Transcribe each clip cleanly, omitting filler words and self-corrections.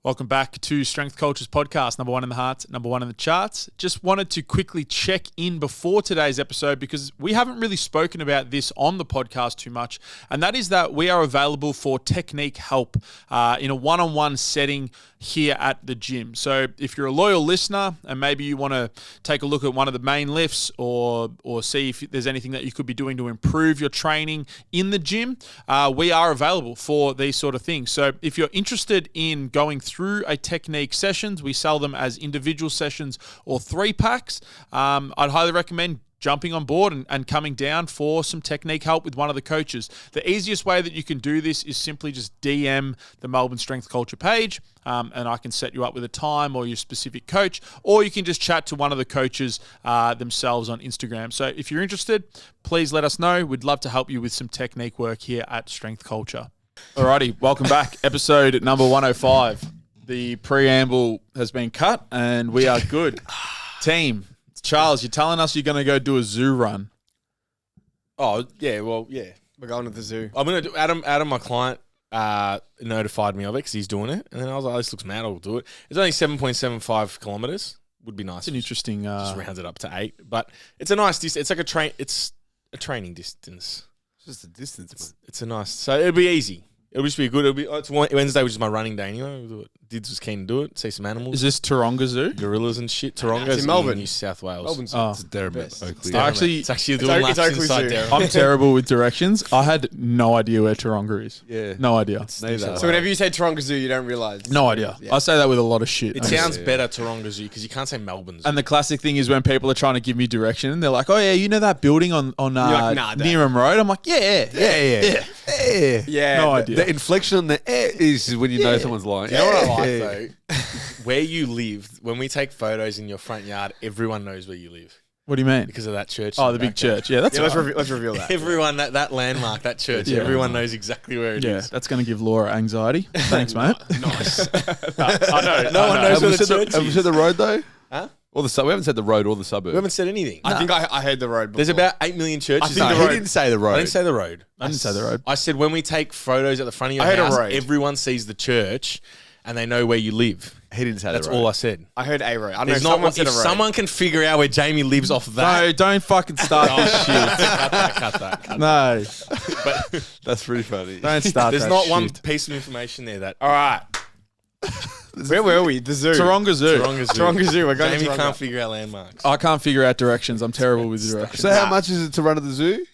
Welcome back to Strength Cultures Podcast, number one in the hearts, number one in the charts. Just wanted to quickly check in before today's episode because we haven't really spoken about this on the podcast too much, and that is that we are available for technique help in a one-on-one setting here at the gym. So if you're a loyal listener and maybe you want to take a look at one of the main lifts or see if there's anything that you could be doing to improve your training in the gym, we are available for these sort of things. So if you're interested in going through a technique sessions, we sell them as individual sessions or 3-packs. I'd highly recommend jumping on board and coming down for some technique help with one of the coaches. The easiest way that you can do this is simply just DM the Melbourne Strength Culture page, and I can set you up with a time or your specific coach, or you can just chat to one of the coaches themselves on Instagram. So if you're interested, please let us know. We'd love to help you with some technique work here at Strength Culture. Alrighty, welcome back. Episode number 105. The preamble has been cut and we are good. Team. Charles, you're telling us you're going to go do a zoo run. Oh, yeah, well, yeah. We're going to the zoo. I'm going to do Adam, my client, notified me of it because he's doing it. And then I was like, this looks mad, I'll do it. It's only 7.75 kilometres. Would be nice. It's an interesting... just round it up to 8. But it's a nice distance. It's like it's a training distance. It's just a distance, It's a nice... So it'll be easy. It'll just be good. It's Wednesday, which is my running day anyway. We'll do it. Dids was keen to do it. See some animals. Is this Taronga Zoo? Gorillas and shit. Taronga's It's in Melbourne. New South Wales. Melbourne Zoo. Oh. It's Derrimut, Oakley. It's actually doing laps Oakley inside Zoo. Derrimut. I'm terrible with directions. I had no idea where Taronga is. Yeah. No idea. So whenever you say Taronga Zoo, you don't realise. No idea. Yeah. I say that with a lot of shit. It sounds better Taronga Zoo because you can't say Melbourne Zoo. And the classic thing is when people are trying to give me direction, they're like, "Oh yeah, you know that building on like, nah, Nearham Road?" I'm like, "Yeah. No idea." The inflection on the is when you know someone's lying. You know what I like though? Where you live, when we take photos in your front yard, everyone knows where you live What do you mean? because of that church. Oh, in the big back there. church. Yeah, that's Yeah, right. let's reveal that. Everyone, that landmark, that church, Yeah. everyone knows exactly where it Yeah, is. that's going to give Laura anxiety. Thanks, mate. Nice. I know. No one knows Have where we the said church have we is. said the road though? Huh? Or we haven't said the road or the suburb. We haven't said anything. I think I heard the road before. There's about 8 million churches. I think No, the he road. didn't say the road. I didn't say the road. I didn't say the road. I said when we take photos at the front of your I heard a house, road. everyone sees the church and they know where you live. He didn't say That's the road. all I said. I heard a road. I know There's someone not, said if a road. someone can figure out where Jamie lives off that. No, don't fucking start this shit. Cut that. No, But That's pretty funny. don't start there's that not shit. one piece of information there that. All right, Where were we? The zoo. Taronga Zoo. Taronga Zoo. We're going Jamie to Taronga. can't figure out landmarks. I can't figure out directions. I'm terrible with directions. So how much is it to run at the zoo?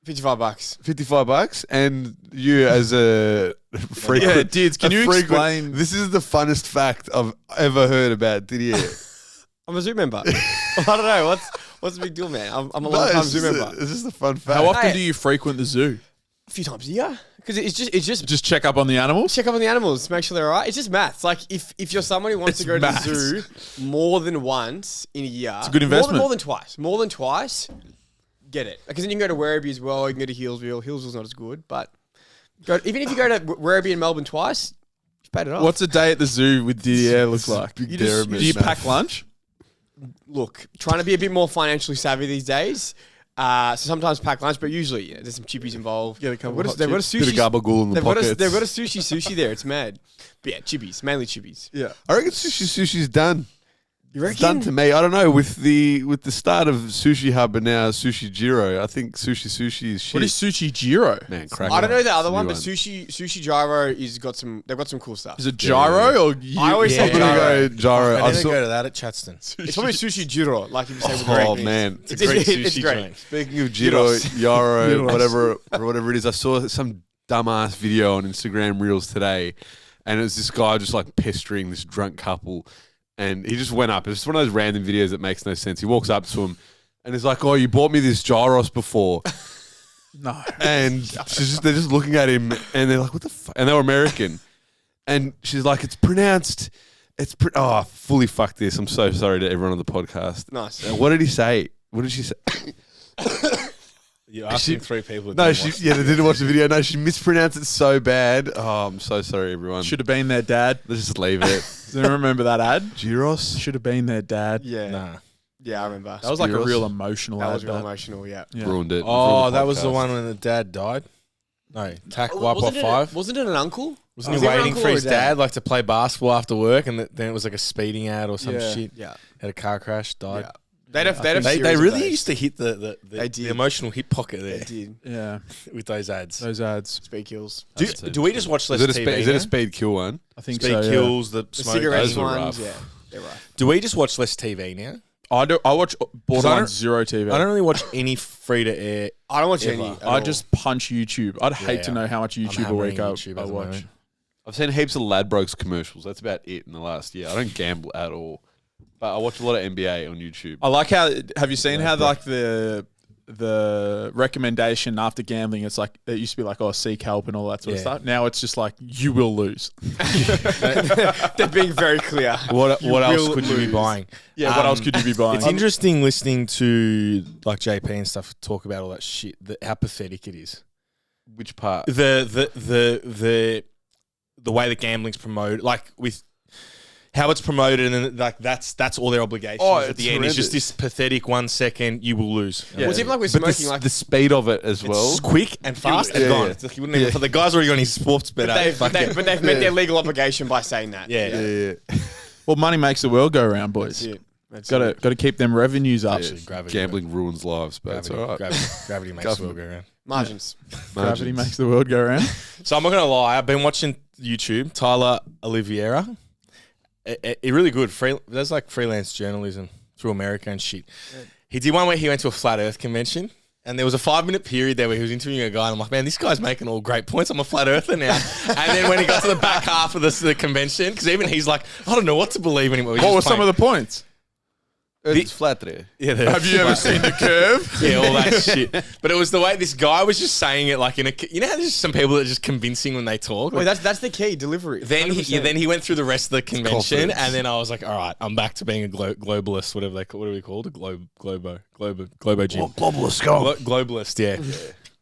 $55. $55, and you as a frequent. Yeah, Dids, can a you frequent- explain- This is the funnest fact I've ever heard about Didier. I'm a zoo member. I don't know. What's the big deal, man? I'm a long time zoo member. It's just a fun fact. How often Hey. do you frequent the zoo? A few times a year. Because it's just Just check up on the animals? check up on the animals, make sure they're all right. It's just maths. Like if you're someone who wants It's to go maths. to the zoo more than once in a year, it's a good investment. More than twice, get it. Because then you can go to Werribee as well. You can go to Hillsville. Hillsville's not as good, but even if you go to Werribee and Melbourne twice, you've paid it off. What's a day at the zoo with Didier look like? Big You just- Derrimut Do you math. pack lunch? Look, trying to be a bit more financially savvy these days. So sometimes pack lunch, but usually there's some chippies involved. Get a couple They've got hot they've got a chips. sushi. Bit of gabagool in the They've got, pockets. they've got a sushi there. It's mad. But yeah, chippies, mainly chippies. Yeah. I reckon sushi's done. You It's done to me. I don't know. With the start of Sushi Hub and now Sushi Jiro, I think sushi is shit. What is Sushi Giro? Man, crack I don't know the other New one, but Sushi Gyro is got some. They've got some cool stuff. Is it gyro or I always say I'm gonna gyro. go Gyro. I I need to saw- go to that at Chadston. It's probably Sushi Jiro, like if you say with Oh Japanese. man, It's a great It's sushi great. joint. speaking of Jiro, Gyros. Yaro, Gyros. whatever it is, I saw some dumbass video on Instagram Reels today, and it was this guy just like pestering this drunk couple, and he just went up. It's just one of those random videos that makes no sense. He walks up to him, and he's like, "Oh, you bought me this gyros before." No. And they're just looking at him, and they're like, "What the fuck?" And they were American, and she's like, "It's pronounced." Fully fuck this. I'm so sorry to everyone on the podcast. Nice. And what did he say? What did she say? You're asking three people. No, they didn't watch the video. No, she mispronounced it so bad. Oh, I'm so sorry, everyone. Should have been their dad. Let's just leave it. Does anyone remember that ad? Gyros? Should have been their dad. Yeah. Nah. Yeah, I remember. That was like a Spiros? real emotional That ad. was real that. emotional, yeah. Yeah. Ruined it. Oh, Ruined that was the podcast. one when the dad died. No, tack wipe off 5. Wasn't it an uncle? Wasn't Was he he waiting uncle for or his dad? dad like to play basketball after work, and then it was like a speeding ad or some Yeah. shit? Yeah. Had a car crash, died. Yeah. They'd have They series of really those. used to hit the They did. emotional hip pocket there They did. Yeah, with those ads. those ads. Speed kills. Do we just watch less Is it a, TV? is it a now? speed kill one? I think Speed so. yeah. kills, the The smoke. cigarettes Those are ones, rough. yeah. They're rough. Do we just watch less TV now? I do. I watch borderline don't- zero TV. I don't really watch any free to air. I don't watch Ever. any. at I all. just punch YouTube. I'd hate Yeah. to know how much YouTube a hammering week I YouTube at the watch. moment. I've seen heaps of Ladbrokes commercials. That's about it in the last year. I don't gamble at all, but I watch a lot of NBA on YouTube. I like how. Have you seen how like the recommendation after gambling? It's like it used to be like, oh, seek help and all that sort of Yeah. stuff. Now it's just like you will lose. They're being very clear. What else will could you be lose. buying? Yeah. What else could you be buying? It's interesting listening to like JP and stuff talk about all that shit. How pathetic it is. Which part? The way that gambling's promoted, like with how it's promoted, and then like that's all their obligations Oh, at it's the end. It's just horrendous. this pathetic 1 second you will lose. Yeah. Well, it's even like with But smoking, like the speed of it as well. It's quick and fast and Yeah, gone. yeah. It's like you wouldn't even, for the guy's already on his sports bet. but they've met their legal obligation by saying that. Yeah. Well, money makes the world go round, boys. That's it. That's Got it. to keep them revenues up. Actually, gravity. Gambling ruins lives, but it's all right. Gravity makes the world go round. Margins. Gravity makes the world go round. So I'm not gonna lie. I've been watching YouTube. Tyler Oliveira. It really good. There's like freelance journalism through America and shit. He did one where he went to a flat Earth convention, and there was a 5-minute period there where he was interviewing a guy, and I'm like, man, this guy's making all great points. I'm a flat earther now. And then when he got to the back half of the convention, because even he's like, I don't know what to believe anymore. What were some of the points? It's flat there. Yeah, Have you ever seen the curve? Yeah, all that shit. But it was the way this guy was just saying it like in a. You know how there's some people that are just convincing when they talk. Wait, that's the key. Delivery. Then 100%. then he went through the rest of the convention, confidence. and then I was like, all right, I'm back to being a globalist, whatever they call. What are we called? A globo Jim. Globalist, go. Globalist, yeah.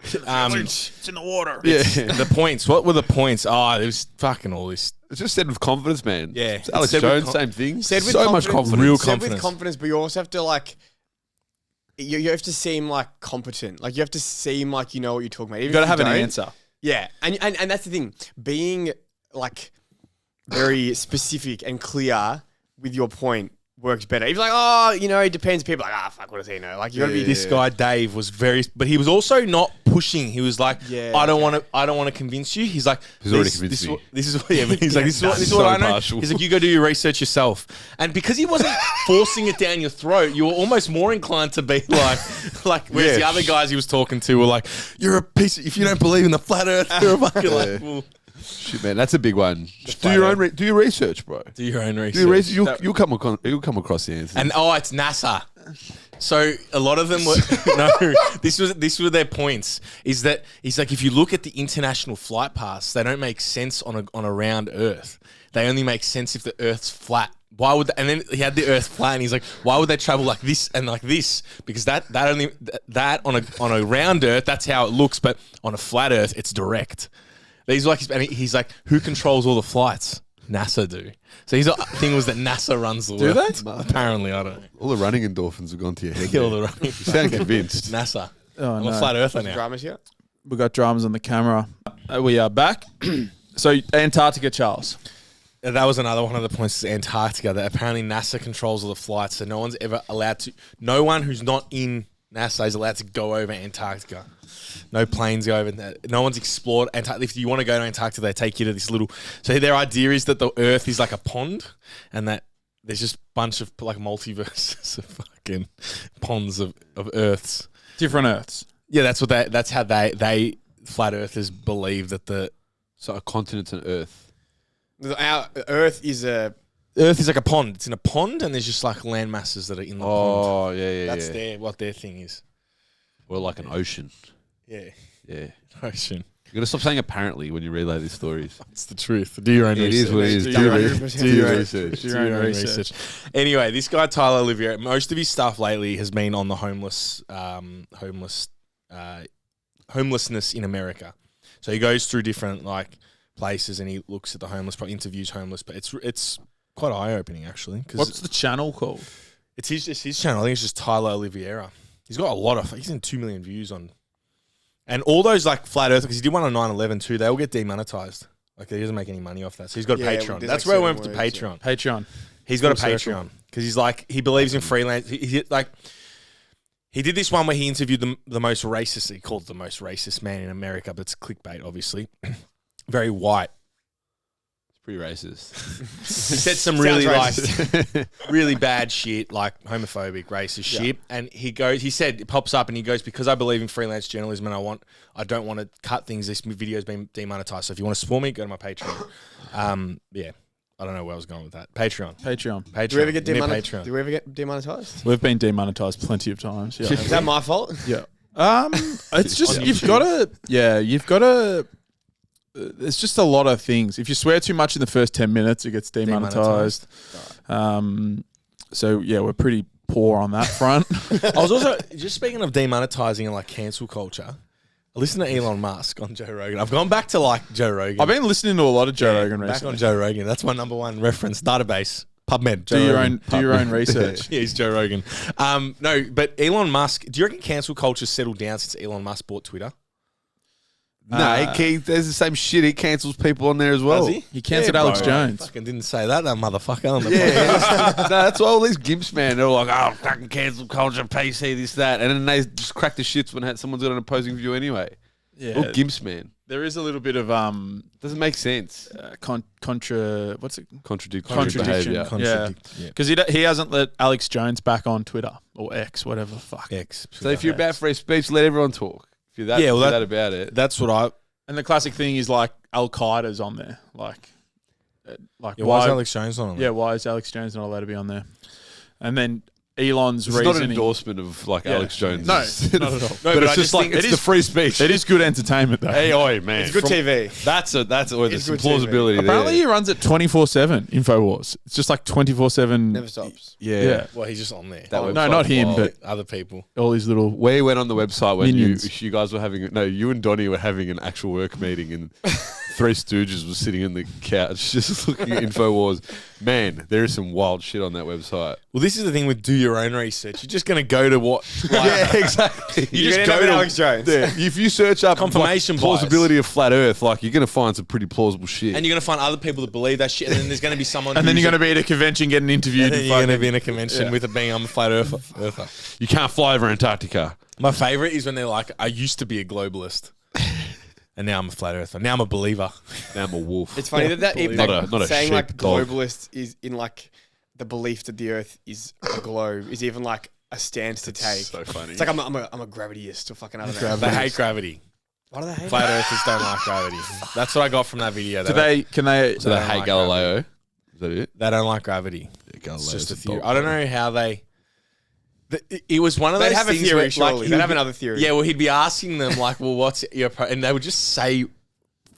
It's in the water. Yeah. The points. What were the points? Oh, it was fucking all this. It's just said with confidence, man. Yeah. It's Alex Said with Jones, con- same thing. Said with so much confidence. confidence. Real Said confidence. with confidence, but you also have to like. You have to seem like competent. Like you have to seem like you know what you're talking about. You got to have an answer. Yeah, and that's the thing. Being like very specific and clear with your point works better. If you're like, oh, you know, it depends. People are like, fuck, what does he know? Like you got to be This guy Dave was very, but he was also not pushing. He was like, Yeah, I don't want to convince you. He's like, He's already convinced me. This is what, yeah, but he's like, this is so what I know. partial. He's like, you go do your research yourself. And because he wasn't forcing it down your throat, you were almost more inclined to be like, whereas Yeah. the other guys he was talking to were like, you're a piece of, if you don't believe in the flat earth, you're a fucking like, well, Shit, man, that's a big one. Just do flat your earth. own. Do your research, bro. do your own Do research. your research. You'll come across the answers. And it's NASA. So a lot of them were no. This were their points. Is that he's like, if you look at the international flight paths, they don't make sense on a round Earth. They only make sense if the Earth's flat. Why would? And then he had the Earth flat, and he's like, why would they travel like this and like this? Because that on a round Earth, that's how it looks, but on a flat Earth, it's direct. He's like, who controls all the flights? NASA do. So his thing was that NASA runs the world. they? Apparently, I don't know. All the running endorphins have gone to your head. Kill man. the running. You sound convinced. NASA. Oh, I'm no. a flat earther now. dramas here. We got dramas on the camera. We are back. So Antarctica, Charles. That was another one of the points. Is Antarctica. That apparently NASA controls all the flights, so no one's ever allowed to. No one who's not in NASA is allowed to go over Antarctica. No planes go over there. No one's explored Antarctica. If you want to go to Antarctica, they take you to this little. So their idea is that the Earth is like a pond, and that there's just a bunch of like multiverses of fucking ponds of Earths. Different Earths. Yeah, that's how they flat Earthers believe that the So a continent's an Earth. Our Earth is a. Earth is like a pond. It's in a pond, and there's just like land masses that are in the pond. Oh yeah. That's what their thing is. Or like an ocean. Yeah, Yeah. ocean. You're gonna stop saying apparently when you relay these stories. It's the truth. Do your own It research. is what it is. Do Do your your own research. research. Do your research. Do your own research. Anyway, this guy Tyler Oliveira, most of his stuff lately has been on the homelessness in America. So he goes through different like places and he looks at the homeless, interviews homeless. But it's quite eye opening actually because What's the channel called? it's his channel. I think it's just Tyler Oliveira. He's got a lot of. He's in 2 million views on. And all those like flat earth, because he did one on 9/11 too, they all get demonetized. Like he doesn't make any money off that. So he's got a Yeah, Patreon. there's That's like where I went to certain words, Patreon. Patreon. He's got a Full circle. Patreon because he's like he believes in freelance. He did this one where he interviewed the most racist. He called it the most racist man in America, but it's clickbait, obviously. Very white. It's pretty racist. He said some really racist. like really bad shit, like homophobic, racist shit. And he said it pops up and he goes, because I believe in freelance journalism and I don't want to cut things. This video's been demonetized. So if you want to support me, go to my Patreon. Yeah. I don't know where I was going with that. Patreon. Do we ever get Patreon. Do we ever get demonetized? We've been demonetized plenty of times. Yeah. Is that my fault? Yeah. It's just On you've YouTube. got to. It's just a lot of things. If you swear too much in the first 10 minutes, it gets demonetized. So yeah, we're pretty poor on that front. I was also just speaking of demonetizing and like cancel culture. I listened to Elon Musk on Joe Rogan. I've gone back to like Joe Rogan. I've been listening to a lot of Joe Rogan back recently. on Joe Rogan. That's my number one reference database. PubMed. Do your own research. Yeah, he's Joe Rogan. No, but Elon Musk. Do you reckon cancel culture's settled down since Elon Musk bought Twitter? No, there's the same shit. He cancels people on there as well. Does he? He cancelled Yeah, Alex bro. Jones. Fucking didn't say that motherfucker. On the Yeah, no, that's why all these gimps, man. They're like, oh, fucking cancel culture, PC, this, that. And then they just crack the shits when someone's got an opposing view anyway. Yeah. All gimps, man. There is a little bit of Doesn't make sense. what's it? Contradiction. Contradiction. behavior. Yeah. Because he hasn't let Alex Jones back on Twitter or X, whatever the fuck. X. So if you're about free speech, let everyone talk. If you're that, Yeah, well, if you're that- that about it. That's what I. And the classic thing is like Al Qaeda's on there. Like Yeah, why is Alex Jones on? Yeah, why is Alex Jones not allowed to be on there? And then Elon's It's not an reasoning. endorsement of like Alex Jones. No, not at all. But I it's just just like think it's it the is- free speech. It is good entertainment though. Hey, oi, man. It's good TV. That's there's It's some good TV. plausibility Apparently there. he runs it 24/7. Infowars. It's just like 24/7. Never stops. Yeah. Well, he's just on there. That No, website's not him, wild. but Other people. all these little. We went on the website when Minions. you guys were having you and Donnie were having an actual work meeting and Three Stooges was sitting on the couch just looking at Infowars. Man, there is some wild shit on that website. Well, this is the thing with do your own research. You're just going to go to what? Yeah, exactly. You You're just gonna go end up with to Alex Jones. Yeah, if you search up Confirmation like, bias. plausibility of flat Earth, like you're gonna find some pretty plausible shit. and you're going to find other people that believe that shit, and then there's going to be someone. And then who's you're going to be at a convention getting interviewed. and then and you're going to fucking- be in a convention with it being I'm a flat earther. You can't fly over Antarctica. My favorite is when they're like, I used to be a globalist, and now I'm a flat earther. Now I'm a believer. Now I'm a wolf. It's funny that Not a saying sheep like dog. globalist is in like the belief that the Earth is a globe is even like a stance to take. so funny. It's like I'm a gravityist or fucking I don't know. They hate gravity. Why do they hate Flat earthers don't like gravity. That's what I got from that video. Do they? Can they? So they don't hate like Galileo. Is that it? They don't like gravity. Yeah, It's just a Galileo's theory. dog, I don't bro. know how they. It was one of They'd those have a things theory, where, surely. he They'd have would- another theory. Yeah, well, he'd be asking them like, "Well, what's your?" And they would just say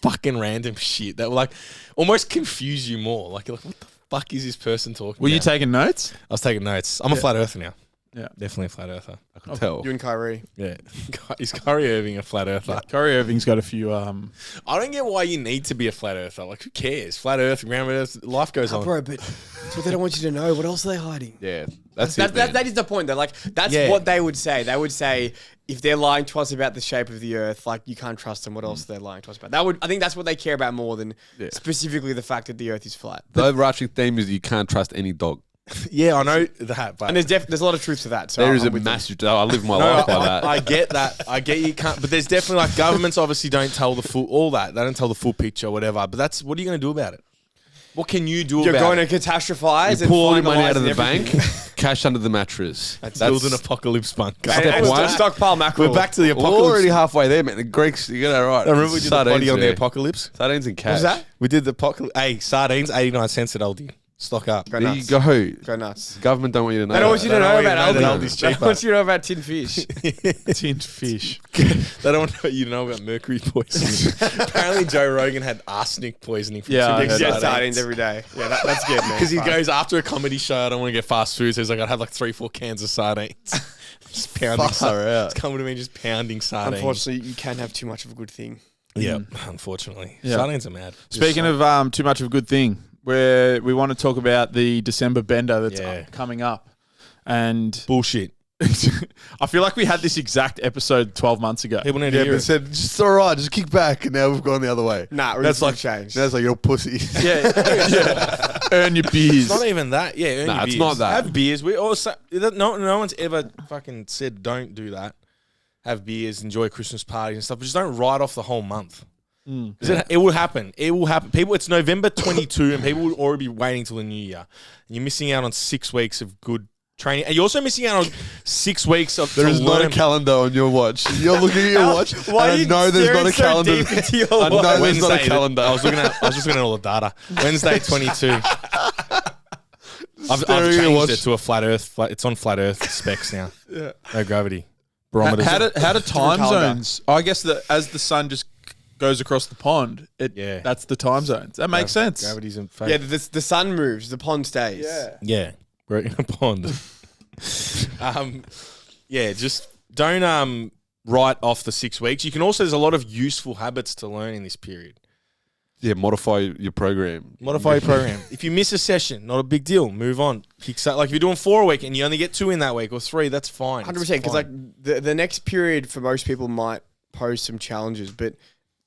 fucking random shit that would like almost confuse you more. Like, you're like, what the fuck is this person talking? Were you about? taking notes? I was taking notes. I'm a flat earther now. Yeah. Definitely a flat earther. I could tell. You and Kyrie. Yeah. Is Kyrie Irving a flat earther? Kyrie Irving's got a few. I don't get why you need to be a flat earther. Like, who cares? Flat earth, ground earth, life goes on. Bro, but that's what they don't want you to know. What else are they hiding? Yeah, that's it. That is the point. Though, like that's Yeah. what they would say. They would say if they're lying to us about the shape of the Earth, like you can't trust them. What else are they lying to us about? I think that's what they care about more than specifically the fact that the Earth is flat. The overarching theme is that you can't trust any dog. Yeah, I know that, but And there's a lot of truth to that. So There is I'm a with them. massive. I live my no, life by that. I get that. I get you can't, but there's definitely like governments obviously don't tell the full all that. They don't tell the full picture, or whatever. But that's what are you going to do about it? What can you do You're about going it? to catastrophize and Pull all your find the money lies out of in the bank, everything. cash under the mattress. Build an apocalypse bunker. And one. stockpile mackerel. We're back to the We're apocalypse. already halfway there, man. The Greeks, you got that right. I remember we did the Sardines body on the there. apocalypse. Sardines and cash. What's that? We did the apocalypse. Hey, sardines, 89 cents at Aldi. Stock up. Go There you nuts. go. Go nuts. Government don't want you to know. They don't want you to know about that Aldi. Aldi's They cheaper. want you to know about tin fish. tinned fish. They don't want you to know about mercury poisoning. Apparently, Joe Rogan had arsenic poisoning from Yeah, I too heard many Yeah, that. sardines every day. Yeah, that's good, man. Because he Fuck. goes after a comedy show, I don't want to get fast food. So he's like, I'd have like 3-4 cans of sardines. Just pounding sardines. It's coming to me just pounding sardines. Unfortunately, you can't have too much of a good thing. Yeah, unfortunately. Yeah. Sardines are mad. Speaking of too much of a good thing, we want to talk about the December bender that's Yeah. coming up. And Bullshit. I feel like we had this exact episode 12 months ago. People need to Yeah, hear but it. said, just all right, just kick back. And now we've gone the other way. Nah, that's like changed. That's like, you're pussy. Yeah. Earn your beers. It's not even that. Yeah, earn Nah, your it's beers. not that. Have beers. We also no one's ever fucking said don't do that. Have beers, enjoy Christmas parties and stuff, but just don't write off the whole month. 'Cause it will happen. It will happen. People, it's November 22, and people will already be waiting till the new year. And you're missing out on 6 weeks of good training, and you're also missing out on 6 weeks of. There is not a calendar on your watch. You're looking at your watch. Why and are you I know there's not a staring so calendar. deep into your I know watch? there's not a calendar. I was just looking at all the data. Wednesday 22. I've Staring at your changed watch. it to a flat Earth. It's on flat Earth specs now. Yeah. No gravity. How Barometers. do time calendar. zones? I guess that as the sun just goes across the pond, that's the time zones. That makes sense. Gravity's in fake. Yeah, the sun moves, the pond stays. Yeah, we're in a pond. Yeah, just don't write off the 6 weeks. You can also, there's a lot of useful habits to learn in this period. Yeah, modify your program. Modify your program. If you miss a session, not a big deal. Move on. Like if you're doing 4 a week and you only get 2 in that week or 3, that's fine. 100%. Because like the next period for most people might pose some challenges, but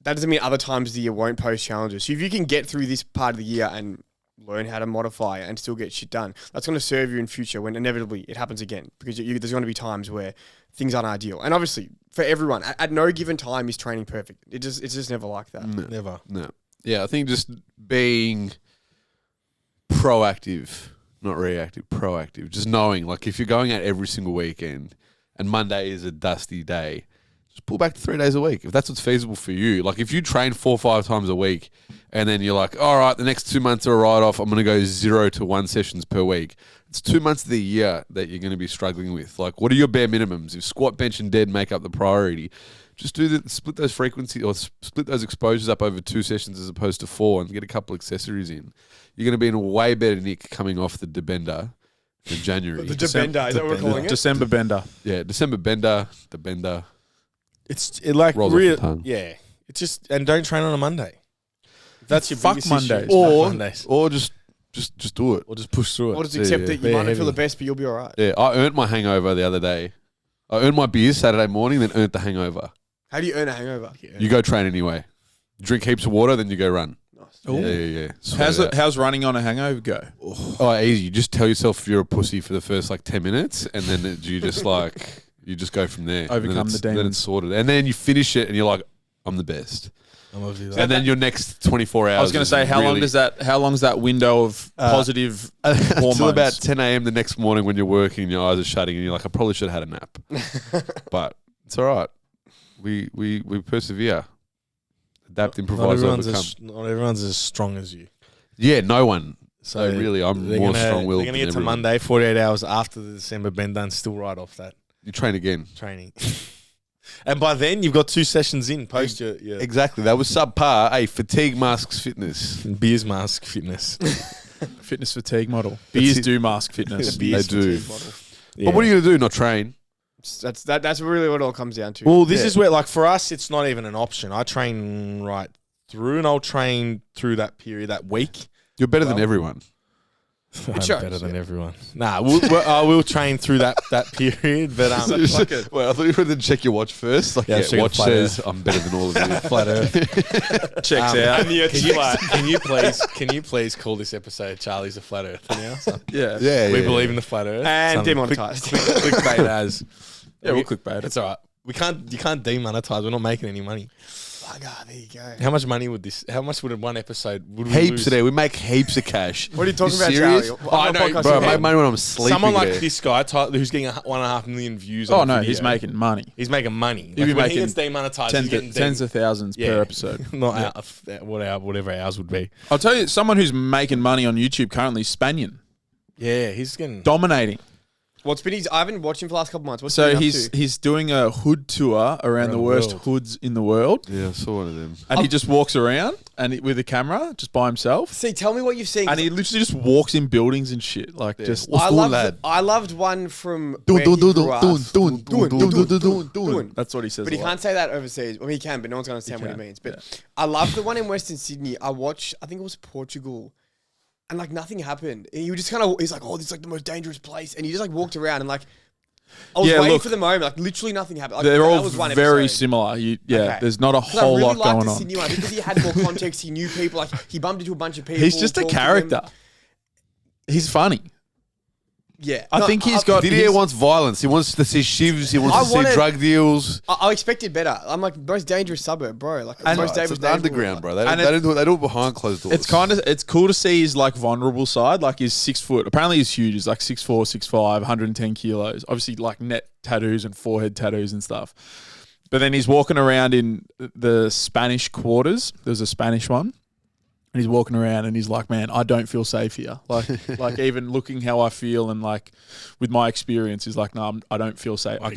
that doesn't mean other times of the year won't pose challenges. So if you can get through this part of the year and learn how to modify and still get shit done, that's going to serve you in future when inevitably it happens again, because there's going to be times where things aren't ideal. And obviously for everyone, at no given time is training perfect. It's just never like that. Never. No. Yeah, I think just being proactive, not reactive, proactive. Just knowing, like, if you're going out every single weekend and Monday is a dusty day, just pull back to 3 days a week if that's what's feasible for you. Like, if you train 4 or 5 times a week and then you're like, all right, the next 2 months are a write-off, I'm going to go 0 to 1 sessions per week. It's 2 months of the year that you're going to be struggling with. Like, what are your bare minimums? If squat, bench, and dead make up the priority, just split those frequency or split those exposures up over 2 sessions as opposed to 4 and get a couple accessories in. You're going to be in a way better nick coming off the debender in January. The Debender, is that what we're calling it? December bender. Yeah, December bender, the bender. It's like Rolls off real. the tongue. Yeah. It's just, and don't train on a Monday. That's your Fuck biggest Mondays. issue. Or, Fuck Mondays. or just do it. Or just push through it. Or just accept that you Yeah, might not feel heavy. the best, but you'll be all right. Yeah, I earned my hangover the other day. I earned my beers Saturday morning, then earned the hangover. How do you earn a hangover? You go train anyway. Drink heaps of water, then you go run. Nice. Yeah. Swear to that. How's running on a hangover go? Oh, easy. You just tell yourself you're a pussy for the first like 10 minutes, and then you just like you just go from there. Overcome And then the Then demons. it's sorted, and then you finish it, and you're like, I'm the best. I'm obviously that. And then your next 24 hours. I was going to say, how long's that window of positive hormones? Until about 10 a.m. the next morning when you're working and your eyes are shutting, and you're like, I probably should have had a nap. But it's all right. We persevere. Adapt, improvise, overcome. Not everyone's as strong as you. Yeah, no one. So really, I'm they're more gonna- strong-willed They're going to than get to everyone. Monday, 48 hours after the December bend done, still right off that You train again. training. And by then, you've got 2 sessions in post your Exactly. That was subpar. Hey, fatigue masks fitness. beers mask fitness. Fitness fatigue model. Beers it. do mask fitness. They do. Yeah. But what are you going to do? Not train? That's really what it all comes down to. Well, this is where, like, for us, it's not even an option. I train right through, and I'll train through that period, that week. You're better than everyone. I'm shows, better than yeah. everyone. Nah, I will train through that period, but Well, I thought you were going to check your watch first. Like, Yeah, yeah, check the watch flat says I'm better than all of you. flat Earth. Checks out. Can you please call this episode "Charlie's a Flat Earther"? Now, so Yeah. Yeah, we yeah, believe yeah. in the flat Earth And Some demonetized. clickbait as. Yeah, we'll clickbait it. It's all right. You can't demonetize. We're not making any money. There you go. How much money would this? How much would one episode? Would we Heaps lose? today. We make heaps of cash. What are you talking about, serious? Charlie? Oh, I I'm know, not podcasting Bro, I about make it. money when I'm sleeping. Someone like there. this guy, who's getting 1.5 million views. Oh on no, video, he's making money. He's making money. He'd be Like, when making he gets demonetized, he's getting Tens of thousands Yeah. per episode. Not whatever ours would be. I'll tell you, someone who's making money on YouTube currently is Spanian, Yeah, he's getting. dominating. What's been his? I haven't watched him for the last couple months. What's So he been he's up to? he's doing a hood tour around the the worst world. hoods in the world, Yeah, I saw one of them. and he just walks around with a camera just by himself, See, tell me what you've seen. and he literally just walks in buildings and shit, like just. I cool, loved, lad? I loved one from Dun, where dun, he dun, grew dun, up. dun, dun, dun, dun, dun, dun. That's what he says. But a he lot. can't say that overseas. Well, he can, but no one's going to understand what he can, means. But I love the one in Western Sydney. I watched, I think it was Portugal, and like nothing happened. And he was just kind of, he's like, oh, this is like the most dangerous place. And he just like walked around and like, I was Yeah, waiting look, for the moment. Like literally nothing happened. Like, They're that all was one very episode. similar. Okay. There's not a 'Cause whole I really lot liked going the on. Sydney one because he had more context. He knew people. Like he bumped into a bunch of people. He's just a talked to them. character. He's funny. Yeah, I think he's got. Didier he's- wants violence. He wants to see shivs. He wants I to see wanted- drug deals. I expected better. I'm like most dangerous suburb, bro. Like And- most It's dangerous an underground, bro. They And don't do it behind closed doors. It's cool to see his like vulnerable side. Like he's 6 foot. Apparently he's huge. He's like 6'4", 6'5", 110 kilos. Obviously like net tattoos and forehead tattoos and stuff. But then he's walking around in the Spanish quarters. There's a Spanish one. And he's walking around and he's like, man, I don't feel safe here. Like even looking how I feel and like with my experience, he's like, no, I don't feel safe. I've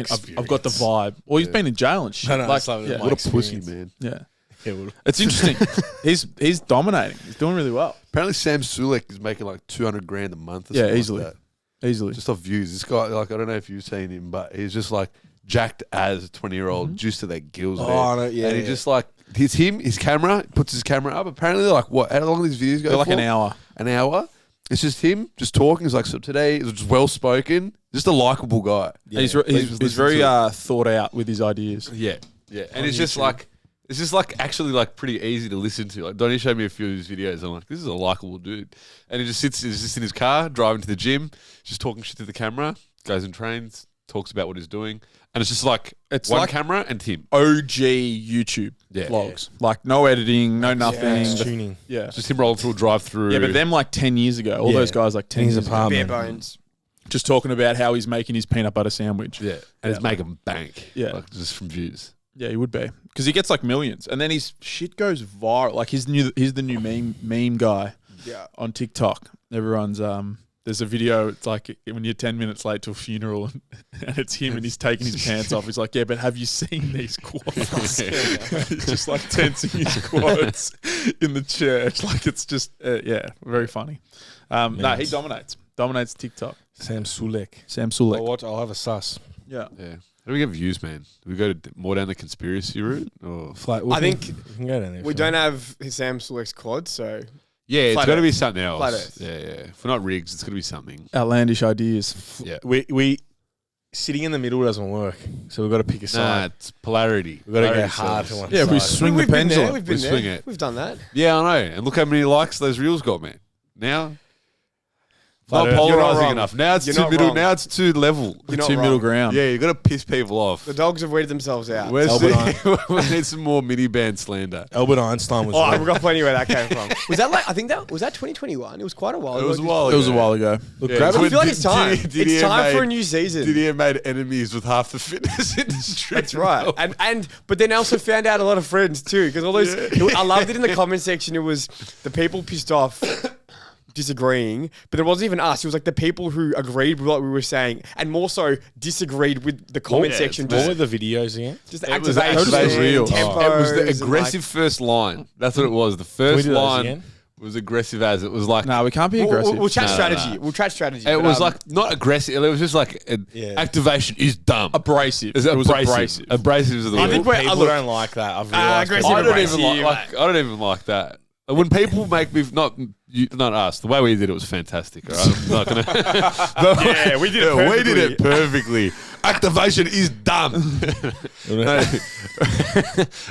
got the vibe. Well, he's been in jail and shit. No, like, it's like yeah. my What a pussy, experience. man. Yeah. Yeah, well, It's interesting. he's dominating. He's doing really well. Apparently, Sam Sulek is making like 200 grand a month. Or Yeah, something easily. Like that. Easily. Just off views. This guy, like, I don't know if you've seen him, but he's just like jacked as a 20-year-old, juiced to their gills. Oh, there. I know, yeah, and he yeah. just like it's him, his camera, puts his camera up. Apparently, like what? How long do these videos go? They're like for? an hour. An hour. It's just him, just talking. He's like, so today it's just well spoken, just a likable guy. And he's Please he's just very listen to thought out with his ideas. Yeah, yeah, and it's just like actually like pretty easy to listen to. Like Donnie showed me a few of his videos. I'm like, this is a likable dude, and he just sits, he's just in his car driving to the gym, just talking shit to the camera, goes and trains, talks about what he's doing, and it's just like It's one like- camera and him. OG YouTube Yeah. vlogs. Like no editing, no nothing. Just tuning. Yeah. It's just him rolling through a drive-through. Yeah, but them like 10 years ago, all Yeah. those guys like 10 In his years ago, apartment. bare bones. just talking about how he's making his peanut butter sandwich. yeah, and it's making bank. Yeah. like just from views. Yeah, he would be. Because he gets like millions. And then his shit goes viral. Like he's the new meme guy Yeah. on TikTok. Everyone's there's a video, it's like when you're 10 minutes late to a funeral and it's him and he's taking his pants off. He's like, yeah, but have you seen these quads? He's just like tensing his quads in the church. Like it's just, yeah, very funny. No, he dominates TikTok. Sam Sulek. Sam Sulek. I'll have a sus. Yeah. Yeah. How do we get views, man? Do we go more down the conspiracy route? Or? I think we can go down there. We don't have his Sam Sulek's quad, so Yeah, it's Flat got to be Earth. something else. Flat Earth. Yeah, yeah. If we're not rigs, it's got to be something. Outlandish ideas. Yeah. We sitting in the middle doesn't work, so we've got to pick a Nah, side. it's polarity. We've got to go Polarity hard to sells. one Yeah, we side. swing the we've been there. pendulum. We've been We there. swing it. We've done that. Yeah, I know. And look how many likes those reels got, man. Now, not Earth. You're not polarizing wrong. enough. Now it's You're too not middle. wrong. Now it's too level. You're not Two middle wrong. ground. Yeah, you got to piss people off. The dogs have weeded themselves out. Where's Albert we need some more minivan slander. Albert Einstein was. Oh, right. we've got plenty where that came from. Was that like? I think that was that 2021. It was quite a while. It was ago. a while It was a while ago. Look, Yeah, grab I it. feel like it's time. Didier It's time for a made- new season. Didier made enemies with half the fitness industry. That's right. And but then I also found out a lot of friends too because all those I loved it in the comment section. It was the people pissed off. Disagreeing, but it wasn't even us. It was like the people who agreed with what we were saying, and more so disagreed with the comment section. What were the videos again? Just It was activation, activation reels. tempos, It was the and, aggressive first line. That's what it was. The we first do those line again? was aggressive as it was like. No, we can't be Like, aggressive. we'll chat No, strategy. no. We'll chat strategy. It but, was like not aggressive. It was just like Yeah. activation is dumb. abrasive. Is It was abrasive. abrasive. Abrasive is the I word. think we're- People look, don't like that. I've realized. aggressive I don't abrasive. even like I don't even like that. When people make me not us, the way we did it was fantastic. All right? I'm not gonna. Yeah, we did it We did it perfectly. Activation is dumb. No.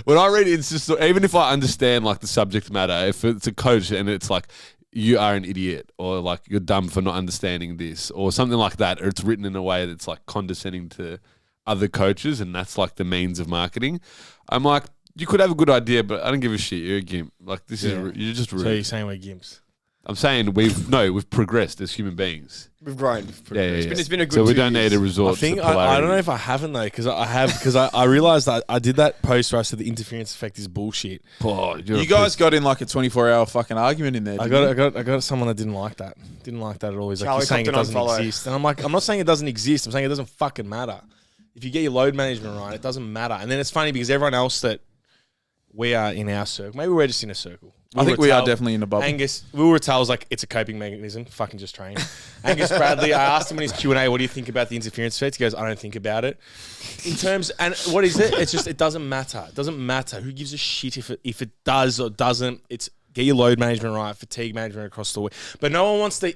When I read insist, even if I understand like the subject matter, if it's a coach and it's like you are an idiot or like you're dumb for not understanding this or something like that, or it's written in a way that's like condescending to other coaches and that's like the means of marketing, I'm like, you could have a good idea, but I don't give a shit. You're a gimp. Like this is you're just rude. So you're saying we're gimps? I'm saying we've progressed as human beings. we've grown. It's been a good. So we 2 don't years. need to resort I think to I polarity. don't know if I haven't though, because I realized that I did that post where I said the interference effect is bullshit. Oh, you're You a guys got in like a 24-hour fucking argument in there. I got someone that didn't like that. Didn't like that at all. He's like, Charlie you're saying it Compton doesn't unfollow. exist, and I'm like, I'm not saying it doesn't exist. I'm saying it doesn't fucking matter. If you get your load management right, it doesn't matter. And then it's funny because everyone else that we are in our circle, maybe we're just in a circle. I think we are definitely in a bubble. Angus, Will Rattal's like, it's a coping mechanism. Fucking just train. Angus Bradley, I asked him in his Q&A, what do you think about the interference effect? He goes, I don't think about it. In terms, and what is it? It's just, it doesn't matter. It doesn't matter. Who gives a shit if it does or doesn't? It's get your load management right, fatigue management across the week. But no one wants to,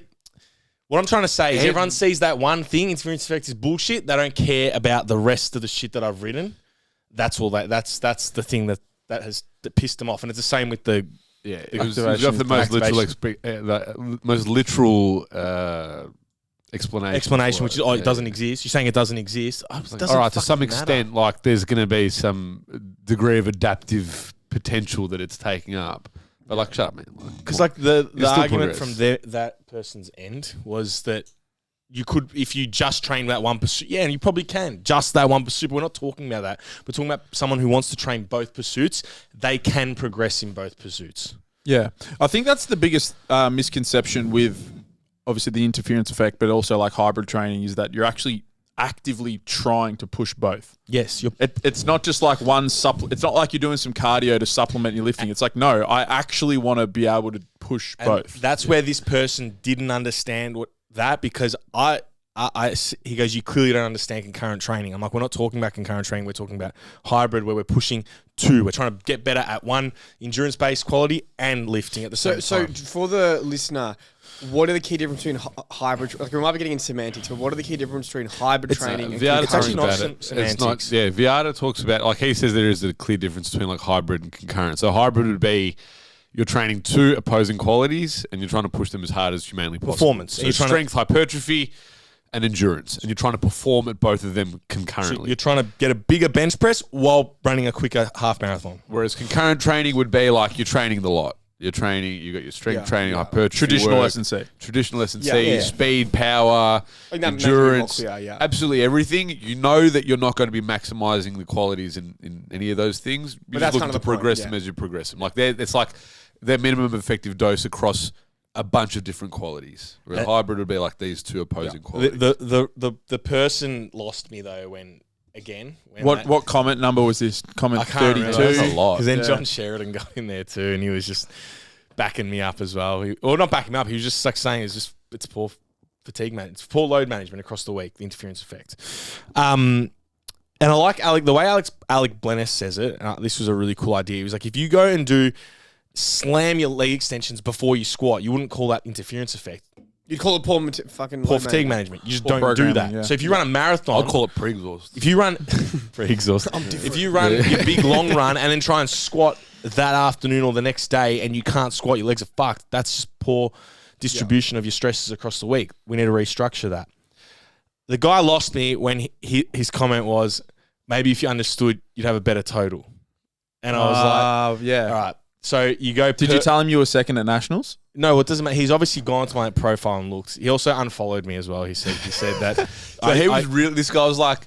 What I'm trying to say is everyone sees that one thing, interference effect is bullshit. They don't care about the rest of the shit that I've written. That's all that's the thing that pissed them off. And it's the same with the You've got the most literal explanation, which is it doesn't exist. You're saying it doesn't exist. Oh, it doesn't all right, to some fucking extent, matter. like there's going to be some degree of adaptive potential that it's taking up. But like, shut up, man. Because like the still argument progress. from that person's end was that you could, if you just train that one pursuit, and you probably can, just that one pursuit. But we're not talking about that. We're talking about someone who wants to train both pursuits. They can progress in both pursuits. Yeah. I think that's the biggest misconception with obviously the interference effect, but also like hybrid training is that you're actually actively trying to push both. Yes. It's not just like one it's not like you're doing some cardio to supplement your lifting. It's like, no, I actually want to be able to push both. That's where this person didn't understand because he goes, you clearly don't understand concurrent training. I'm like, we're not talking about concurrent training. We're talking about hybrid where we're pushing two. We're trying to get better at one endurance-based quality and lifting at the same time. So for the listener, what are the key differences between hybrid? Like we might be getting in semantics, but what are the key differences between hybrid training and Viata concurrent talks actually not about training? it. semantics. It's not. Yeah, Viata talks about, like he says, there is a clear difference between like hybrid and concurrent. So hybrid would be you're training two opposing qualities and you're trying to push them as hard as humanly possible. Performance. So You're trying strength, hypertrophy, and endurance, and you're trying to perform at both of them So concurrently. you're trying to get a bigger bench press while running a quicker half marathon. Whereas concurrent training would be like you're training the lot. You're training. You got your strength training, hypertrophy, Traditional work, SNC. traditional SNC, Yeah. speed, power, Like that makes it more endurance, clear, yeah. absolutely everything. You know that you're not going to be maximizing the qualities in any of those things. You're But just that's looking kind of to the point, progress yeah. them as you progress them. Like it's like their minimum effective dose across a bunch of different qualities. Where hybrid would be like these two opposing qualities. The person lost me though when What comment number was this? Comment I can't 32? remember. That's a lot. Because then Yeah. John Sheridan got in there too, and he was just backing me up as well. Or not backing me up. He was just like saying it's poor fatigue management, it's poor load management across the week, the interference effect. And I like the way Alec Blennis says it. This was a really cool idea. He was like, if you go and slam your leg extensions before you squat, you wouldn't call that interference effect. You'd call it poor Poor fatigue management. You just Poor don't do that. programming, yeah. So if you run a marathon, I'll call it pre-exhaust. if you run pre-exhaust, if you run your big long run and then try and squat that afternoon or the next day and you can't squat, your legs are fucked. That's just poor distribution of your stresses across the week. We need to restructure that. The guy lost me when his comment was, maybe if you understood, you'd have a better total. And I was like, yeah. all right. So you go. Did you tell him you were second at Nationals? No, it doesn't matter. He's obviously gone to my profile and looked. He also unfollowed me as well. He said that. So he was real. This guy was like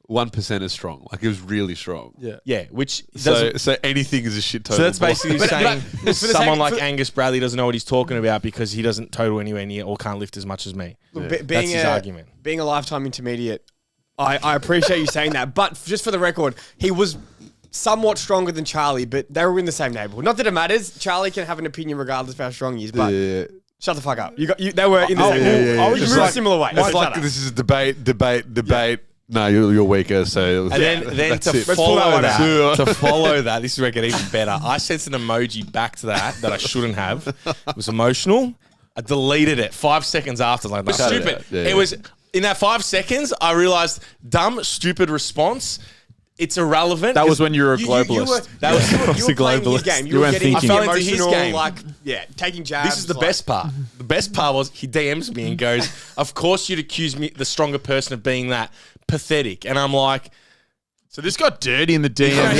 1% as strong. Like he was really strong. Yeah, which So anything is a shit total. So that's basically saying someone sake- like Angus Bradley doesn't know what he's talking about because he doesn't total anywhere near or can't lift as much as me. Look, That's his argument. Being a lifetime intermediate, I appreciate you saying that. But just for the record, he was somewhat stronger than Charlie, but they were in the same neighborhood. Not that it matters. Charlie can have an opinion regardless of how strong he is, but shut the fuck up. They were in the same neighborhood. yeah. I was It's in a like- similar way. It's So like shut up. this is a debate. No, you're weaker. So And then that's to it. follow that one that, to follow that, this is where it got even better. I sent an emoji back to that I shouldn't have. It was emotional. I deleted it 5 seconds after. Like, Cut it stupid. out. Yeah, It yeah. was in that 5 seconds. I realized dumb, stupid response. It's irrelevant. That was when you were a You globalist. That was- you I was were a playing his globalist. game. You You were weren't getting thinking. I fell into his emotional, game. like taking jabs. This is the like- best part. The best part was he DMs me and goes, "Of course you'd accuse me, the stronger person, of being that pathetic." And I'm like, So this got dirty in the DM. "Yeah,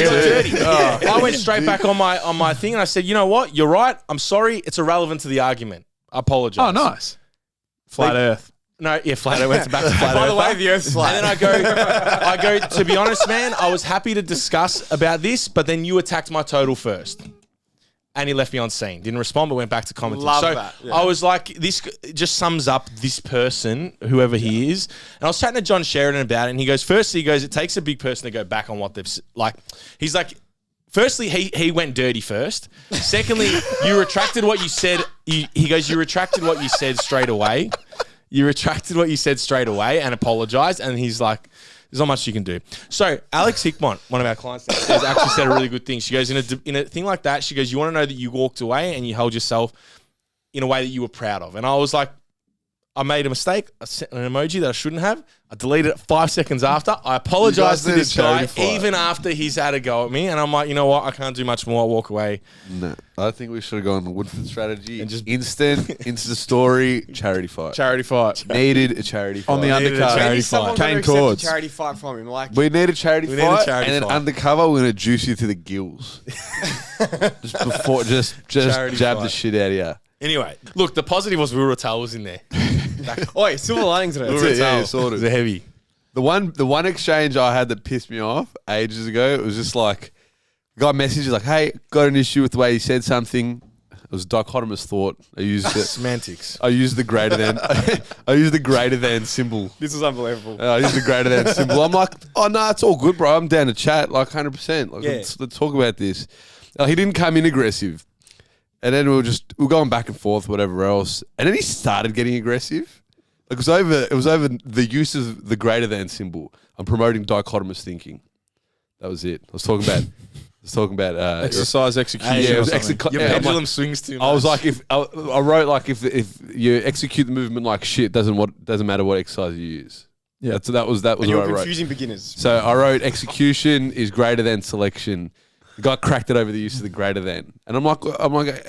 he got dirty." I went straight back on my thing and I said, "You know what? You're right. I'm sorry. It's irrelevant to the argument. I apologize." Oh, nice. Flat Earth. No, yeah, flat. I went back to flat. By the Earth. way, the Earth's flat. And then I go. To be honest, man, I was happy to discuss about this, but then you attacked my total first, and he left me on scene. Didn't respond, but went back to commenting. Love so that, yeah. I was like, this just sums up this person, whoever he is. And I was chatting to John Sheridan about it, and he goes, firstly, it takes a big person to go back on what they've like. He's like. Firstly, he went dirty first. Secondly, you retracted what you said. He goes, you retracted what you said straight away. You retracted what you said straight away and apologized. And he's like, there's not much you can do. So Alex Hickmont, one of our clients, has actually said a really good thing. She goes, in a thing like that, she goes, you want to know that you walked away and you held yourself in a way that you were proud of. And I was like, I made a mistake. I sent an emoji that I shouldn't have. I deleted it 5 seconds after. I apologized to need a this guy charity fight. even after he's had a go at me. And I'm like, you know what? I can't do much more. I'll walk away. No, I think we should have gone the Woodford strategy And and just- just Insta story, charity fight. Charity fight. Needed a charity fight. On the Needed a undercard. charity Maybe someone fight. got to Cane accept a cords. charity fight from him. Like, We need a charity We need a fight, charity and then fight. undercover, we're gonna juice you to the gills. just before, just Charity jab fight. the shit out of you. Anyway, look, the positive was Will Rattal was in there. oi, silver linings today. That's it, yeah, sort It of. was a heavy. The one exchange I had that pissed me off ages ago, it was just like, got messages like, "Hey, got an issue with the way you said something." It was a dichotomous thought. I used it. Semantics. I used the greater than. I used the greater than symbol. This was unbelievable. I used the greater than symbol. I'm like, oh no, it's all good, bro. I'm down to chat, like 100%. Like, Yeah. let's talk about this. He didn't come in aggressive, and then we were going back and forth, whatever else, and then he started getting aggressive. Like it was over the use of the greater than symbol. I'm promoting dichotomous thinking. That was it. I was talking about Exercise execution. yeah, it or was something. Your I'm like- pendulum swings too much. I was like, I wrote like if you execute the movement like shit, doesn't matter what exercise you use. Yeah. that was And what you're I wrote. confusing beginners. So I wrote execution is greater than selection. The guy cracked it over the use of the greater than, and I'm like,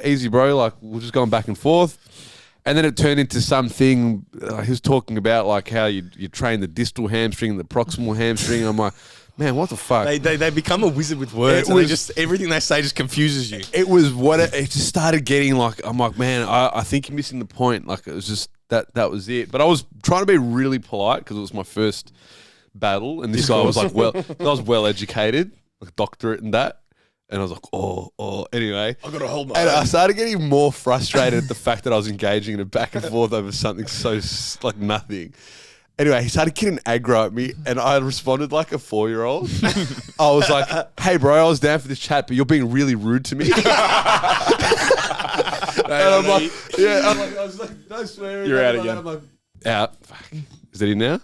easy, bro. Like we're just going back and forth, and then it turned into something. He was talking about like how you train the distal hamstring, and the proximal hamstring. I'm like, man, what the fuck? they become a wizard with words. It And they was- just everything they say just confuses you. It was what it just started getting like. I'm like, man, I think you're missing the point. Like it was just that was it. But I was trying to be really polite because it was my first battle, and this guy was like, well educated, like doctorate and that. And I was like, oh. Anyway, I gotta hold my. and I started getting more frustrated at the fact that I was engaging in a back and forth over something so like nothing. Anyway, he started getting aggro at me, and I responded like a 4-year-old. I was like, "Hey, bro, I was down for this chat, but you're being really rude to me." And I'm like, "Yeah," I was like, "No swearing." You're out again. I'm like, out. Fuck. Is that in now?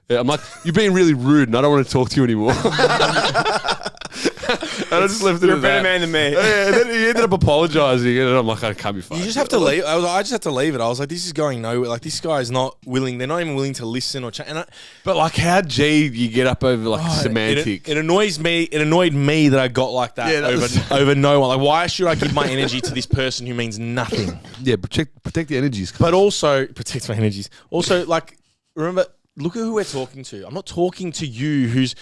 Yeah, I'm like, "You're being really rude, and I don't want to talk to you anymore." And I just left it You're a at better that. man than me. Yeah, and then he ended up apologizing, and I'm like, I can't be fucked. You just have to leave. I just have to leave it. I was like, this is going nowhere. Like this guy is not willing. They're not even willing to listen or change. And But like, how G you get up over like semantics? It annoys me. It annoyed me that I got like that, Yeah, that was- over no one. Like, why should I give my energy to this person who means nothing? Yeah, protect the energies. But also protect my energies. Also, like, remember, look at who we're talking to. I'm not talking to you, who's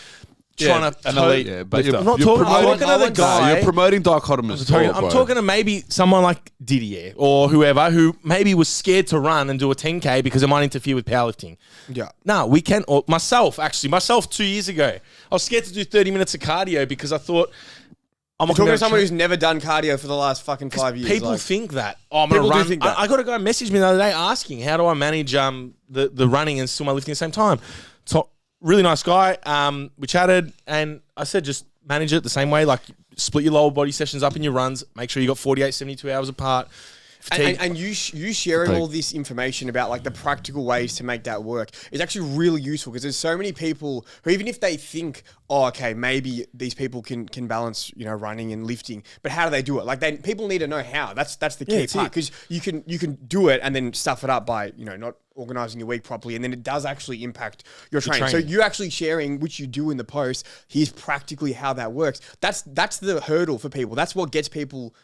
trying to. an elite. Yeah, but lifter. I'm not you're talking. I'm promoting- talking to the guy. You're promoting dichotomous. I'm talking to maybe someone like Didier or whoever who maybe was scared to run and do a 10K because it might interfere with powerlifting. Yeah. No, we can. Or myself 2 years ago, I was scared to do 30 minutes of cardio because I thought I'm You're not talking gonna to someone train- who's never done cardio for the last fucking 5 years. People like, think that. Oh, I'm gonna People do run. think that. I got a guy message me the other day asking how do I manage the running and still my lifting at the same time. So really nice guy. We chatted and I said just manage it the same way. Like split your lower body sessions up in your runs. Make sure you got 48, 72 hours apart. Fatigue. And you sharing all this information about like the practical ways to make that work is actually really useful because there's so many people who even if they think, oh, okay, maybe these people can balance, running and lifting, but how do they do it? Like people need to know how. That's the key that's part it. because you can do it and then stuff it up by not organizing your week properly, and then it does actually impact your training. So training. you actually sharing, which you do in the post, here's practically how that works. That's the hurdle for people. That's what gets people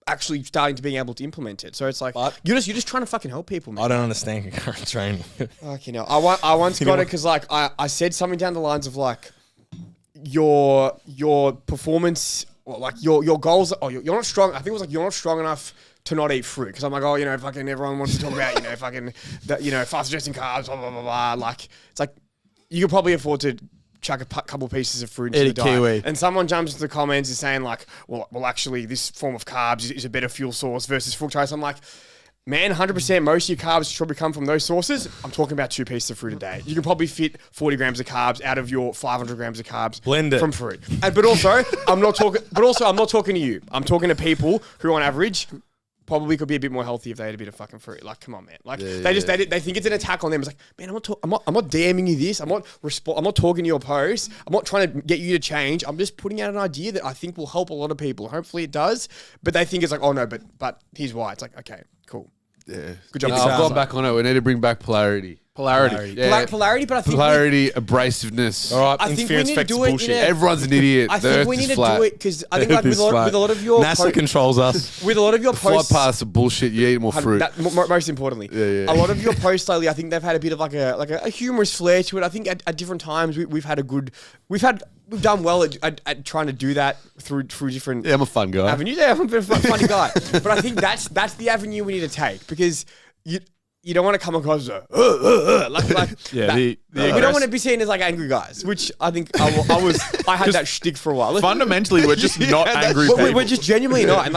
actually starting to being able to implement it. So it's like But- you're just trying to fucking help people, man. I don't understand concurrent training. Fucking hell. I once got it because like I said something down the lines of like your performance or like your goals. Oh, you're not strong. I think it was like you're not strong enough to not eat fruit because I'm like, fucking everyone wants to talk about fucking fast digesting carbs, blah blah blah blah. Like it's like you could probably afford to chuck a couple pieces of fruit into Eat the a diet. kiwi. And someone jumps into the comments and saying like, well, actually, this form of carbs is a better fuel source versus fructose. I'm like, man, 100% most of your carbs should probably come from those sources. I'm talking about 2 pieces of fruit a day. You can probably fit 40 grams of carbs out of your 500 grams of carbs Blend it. from fruit. But also, I'm not talking to you. I'm talking to people who, on average, probably could be a bit more healthy if they had a bit of fucking fruit. Like, come on, man. Like, they think it's an attack on them. It's like, man, I'm not DMing you this. I'm not talking to your post. I'm not trying to get you to change. I'm just putting out an idea that I think will help a lot of people. Hopefully it does. But they think it's like, oh no, but here's why. It's like, okay, cool. Yeah. Good job. No, I've gone back on it. We need to bring back polarity. Polarity. Yeah. Polarity, but I think Polarity, abrasiveness. All right, I think we interference need to effects do it in bullshit. a- Everyone's an idiot. I The think Earth we is need to flat. do it because I think like with a lot of your NASA controls us. with a lot of your Flight posts. paths are bullshit. You eat more fruit. Most importantly, Yeah. a lot of your posts lately, I think they've had a bit of like a humorous flair to it. I think at different times we've done well at trying to do that through different Yeah, I'm a fun guy. avenues. Yeah, I'm a bit of a funny guy, but I think that's the avenue we need to take because you don't want to come across as like Yeah, that. the We don't aggress- want to be seen as like angry guys, which I think I had that shtick for a while. Fundamentally, we're just not angry But people. we're just genuinely not, and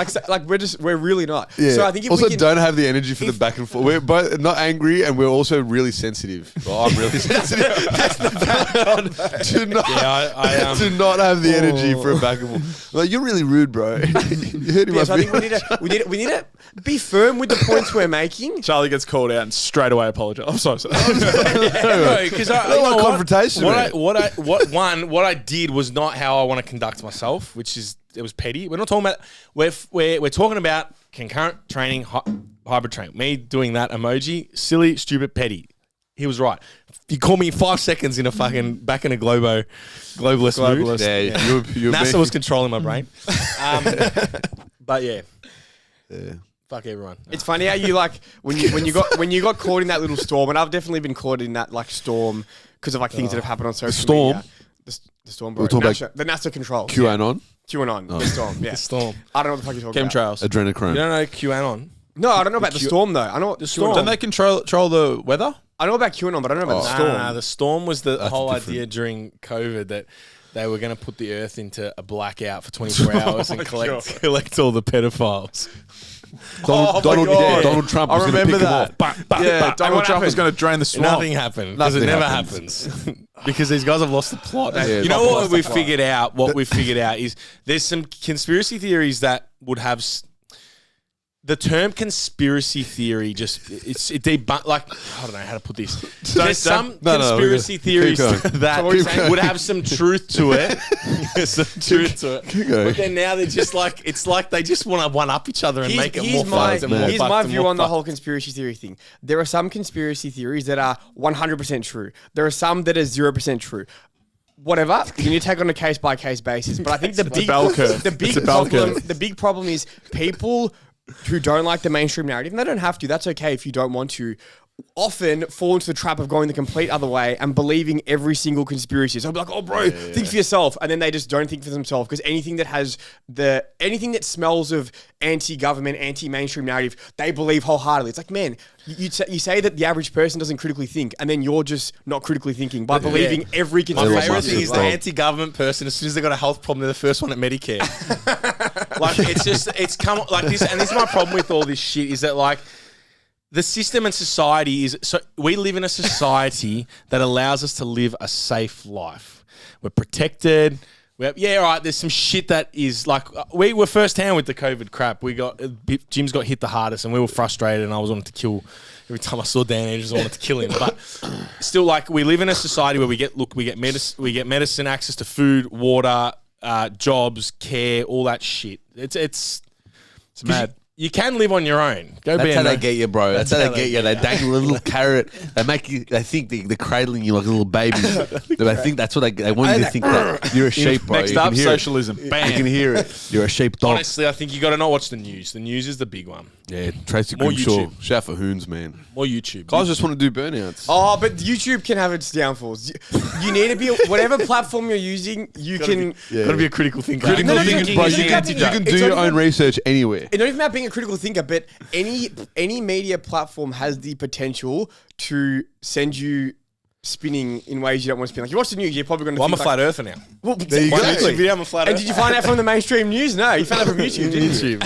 we're really not. Yeah. So I think if also we can, don't have the energy for the back and forth. We're both not angry, and we're also really sensitive. Well, I'm really sensitive. Do not, do not have the energy for a back and forth. Like, you're really rude, bro. You heard him. yeah, so I think we need to be firm with the points we're making. Charlie gets called out and straight away apologize. I'm sorry. Because I don't like confrontation. man. What I did was not how I want to conduct myself, which is it was petty. We're not talking about we're talking about concurrent training, hybrid training. Me doing that emoji, silly, stupid, petty. He was right. You call me 5 seconds in a fucking back in a globalist mood. Yeah, you're NASA was controlling my brain. But yeah, fuck everyone. It's funny how you like when you got caught in that little storm, and I've definitely been caught in that like storm because of like things that have happened on social storm? media. The storm, bro. We're talking NASA, the NASA control. QAnon, QAnon. The storm. Yeah. The storm. I don't know what the fuck you're talking about. Chemtrails. adrenochrome. You don't know QAnon? No, I don't know about the storm though. I know the storm. Don't they control the weather? I know about QAnon, but I don't know about the storm. Nah, the storm was the whole different. idea during COVID that they were going to put the Earth into a blackout for 24 hours and collect all the pedophiles. Donald Trump was I going to pick remember him that. off. Yeah, Donald Trump was happened? going to drain the swamp. Nothing happened because Nothing it never happens. happens because these guys have lost the plot. Yeah, you know fucking what lost we the plot. figured out? What we figured out is there's some conspiracy theories that would have. The term conspiracy theory just it debunk like I don't know how to put this. There's some conspiracy theories that would have some truth to it. Some truth to it. But then now they're just like it's like they just want to one up each other and make it more fun. Here's my view on the whole conspiracy theory thing. There are some conspiracy theories that are 100% true. There are some that are 0% true. Whatever, you need to take on a case by case basis. But I think the big bell curve. the big problem is people who don't like the mainstream narrative, and they don't have to, that's okay if you don't want to, often fall into the trap of going the complete other way and believing every single conspiracy. So I'll be like, oh bro, think for yourself. And then they just don't think for themselves because anything that smells of anti-government, anti-mainstream narrative, they believe wholeheartedly. It's like, man, you say that the average person doesn't critically think, and then you're just not critically thinking by believing every My conspiracy. favorite thing is the anti-government person. As soon as they got a health problem, they're the first one at Medicare. Like it's come like this, and this is my problem with all this shit is that like the system and society is so we live in a society that allows us to live a safe life. We're protected. All right. There's some shit that is like we were firsthand with the COVID crap. Jim's got hit the hardest, and we were frustrated, and I was wanting to kill. Every time I saw Dan Andrews, I wanted to kill him. But still, like we live in a society where we get medicine, access to food, water, jobs, care, all that shit. It's mad. You can live on your own. Go That's be how a they get you, bro. That's how they get you. They dangle a little carrot. They make you. They think they're cradling you like a little baby. They think that's what they want you to think that you're a sheep, bro. Next You up, can hear it. socialism. You Bam. can hear it. You're a sheep dog. Honestly, I think you got to not watch the news. The news is the big one. Yeah, Tracy More Grimshaw. YouTube. Shout for Hoons, man. More YouTube. Guys just want to do burnouts. Oh, but YouTube can have its downfalls. You need to be whatever platform you're using. You can. Got to be a critical thinker. No, no, You no, can it's not do your even- own research anywhere. It's not even about being a critical thinker, but any media platform has the potential to send you spinning in ways you don't want to spin. Like you watch the news, you're probably going to. Well, I'm a think flat earther now. Well, you go. exactly. I'm a flat And earther. did you find that from the mainstream news? No, you found that from YouTube, didn't you?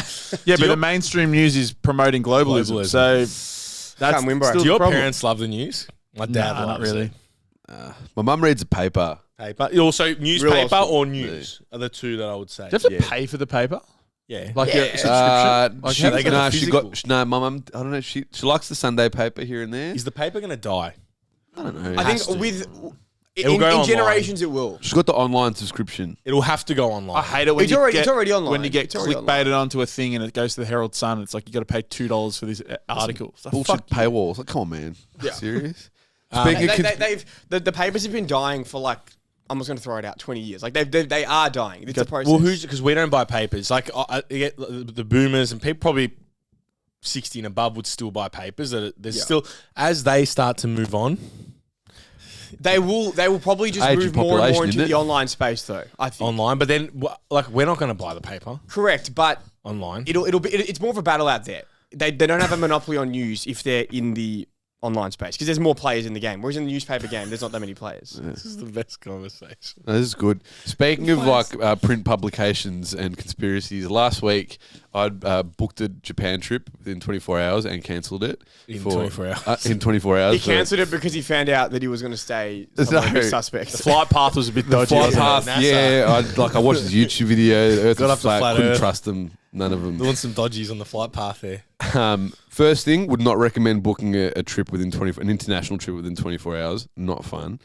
Yeah, but the mainstream news is promoting globalism. So that's Can't win, bro. still Do your the problem. parents love the news? My dad Nah, not loves really. it. My mum reads a paper. Paper. Also, newspaper school. or news are the two that I would say. Do you have to pay for the paper? Yeah. Like a subscription? Like how- they get the she physical? no, my mum. I don't know. She likes the Sunday paper here and there. Is the paper going to die? I don't know. I think with It'll go in online. generations, it will. She's got the online subscription. It'll have to go online. I hate it when It's you already- get it's already online. when you get It's already clickbaited onto a thing and it goes to the Herald Sun. It's like you got to pay $2 for this article. It's like, Bullshit fuck you. paywalls. Like, come on, man. Yeah. Serious? They, the papers have been dying for like, I'm just going to throw it out, 20 years. Like they are dying. It's a process. Well, because we don't buy papers. Like you get the boomers and people probably 60 and above would still buy papers. There's still, as they start to move on, They will probably just Age move of more and more population, into isn't the it? online space, though. I think online. But then, like, we're not going to buy the paper correct, but online. it's more of a battle out there. They don't have a monopoly on news if they're in the online space because there's more players in the game. Whereas in the newspaper game, there's not that many players. This is the best conversation. No, this is good. Speaking of like print publications and conspiracies, last week I'd booked a Japan trip within 24 hours and cancelled it. In 24 hours. In 24 hours. He cancelled it because he found out that he was going to stay somewhere with suspects. The flight path was a bit dodgy. Flight wasn't it? path, NASA. I watched his YouTube video. The Earth Got was up to flat. flat Couldn't Earth. trust them. None of them. Doing some dodgies on the flight path there. First thing, would not recommend booking a trip within an international trip within 24 hours. Not fun.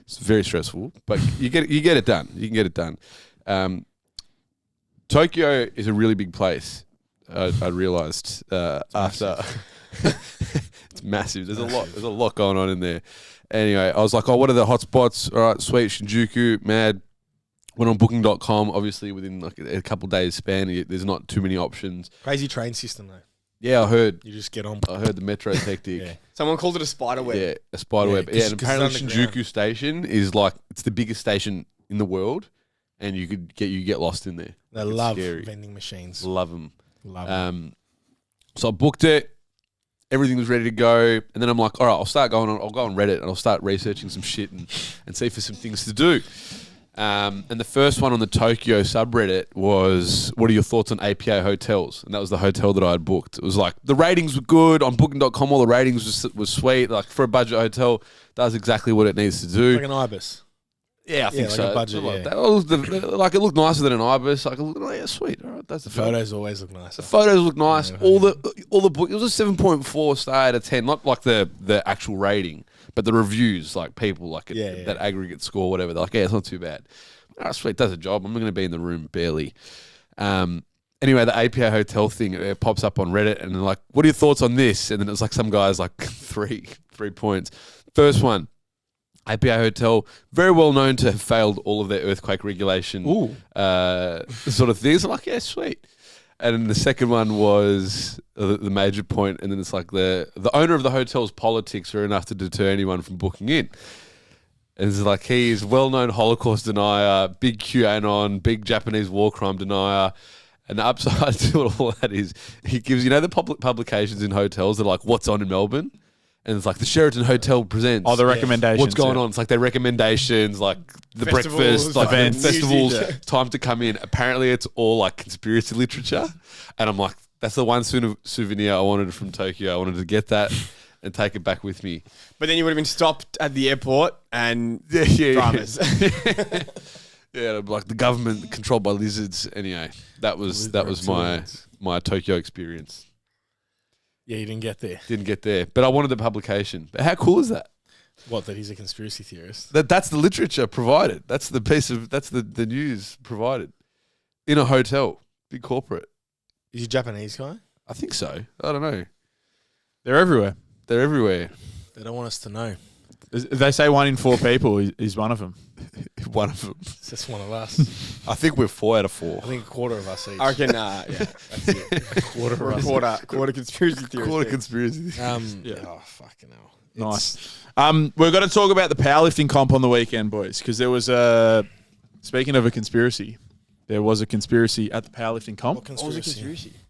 It's very stressful, but you get it done. You can get it done. Tokyo is a really big place. I realized after it's massive. There's a lot going on in there. Anyway, I was like, oh, what are the hot spots? All right, sweet, Shinjuku, mad. Went on booking.com, obviously within like a couple of days span, there's not too many options. Crazy train system, though. Yeah, I heard You just get on. the metro's hectic. Yeah. Someone called it a spider web. Yeah, a spider Yeah, web. 'cause- Yeah, and 'cause apparently it's underground. Shinjuku Station is like it's the biggest station in the world, and you get lost in there. They It's love scary. vending machines. Love them. Love them. So I booked it. Everything was ready to go, and then I'm like, all right, I'll go on Reddit and I'll start researching some shit and see for some things to do. And the first one on the Tokyo subreddit was, what are your thoughts on APA hotels? And that was the hotel that I had booked. It was like, the ratings were good. On booking.com, all the ratings was sweet. Like, for a budget hotel, does exactly what it needs to do. Like an ibis. Yeah, I think like so. a budget, Like yeah. that. Like, it looked nicer than an ibis. Like, yeah, sweet. All right, that's The the photo. photos always look nicer. The photos look nice. Yeah, All the book. It was a 7.4 star out of 10. Not like the actual rating, but the reviews. Like people like Yeah. that aggregate score, whatever. They're like, yeah, it's not too bad. All right, sweet, does a job. I'm not going to be in the room barely. Anyway, the APA hotel thing, it pops up on Reddit, and they're like, what are your thoughts on this? And then it's like some guys like three points. First one. APA Hotel, very well known to have failed all of their earthquake regulation sort of things. I'm like, yeah, sweet. And then the second one was the major point, and then it's like the owner of the hotel's politics are enough to deter anyone from booking in. And it's like he is well-known Holocaust denier, big QAnon, big Japanese war crime denier. And the upside to all that is he gives, the public publications in hotels that are like, what's on in Melbourne? And it's like the Sheraton Hotel presents. Oh, the recommendations. What's going yeah. on? It's like their recommendations, like the Festivals, breakfast, like events. festivals, Music. time to come in. Apparently, it's all like conspiracy literature. And I'm like, that's the one souvenir I wanted from Tokyo. I wanted to get that and take it back with me. But then you would have been stopped at the airport and Yeah. dramas. Yeah, like the government controlled by lizards. Anyway, that was my Tokyo experience. Yeah, you didn't get there. Didn't get there, but I wanted the publication. But how cool is that? What, that he's a conspiracy theorist? That's the literature provided. That's the news provided in a hotel, big corporate. Is he a Japanese guy? I think so. I don't know. They're everywhere. They're everywhere. They don't want us to know. They say 1 in 4 people is one of them. One of them. It's just one of us. I think we're 4 out of 4. I think a quarter of us each. I reckon, yeah. That's it. A quarter of We're a us. quarter conspiracy theory. Quarter conspiracy. Yeah. Oh, fucking hell. Nice. We're going to talk about the powerlifting comp on the weekend, boys, because there was speaking of a conspiracy, there was a conspiracy at the powerlifting comp. What What was a conspiracy? conspiracy?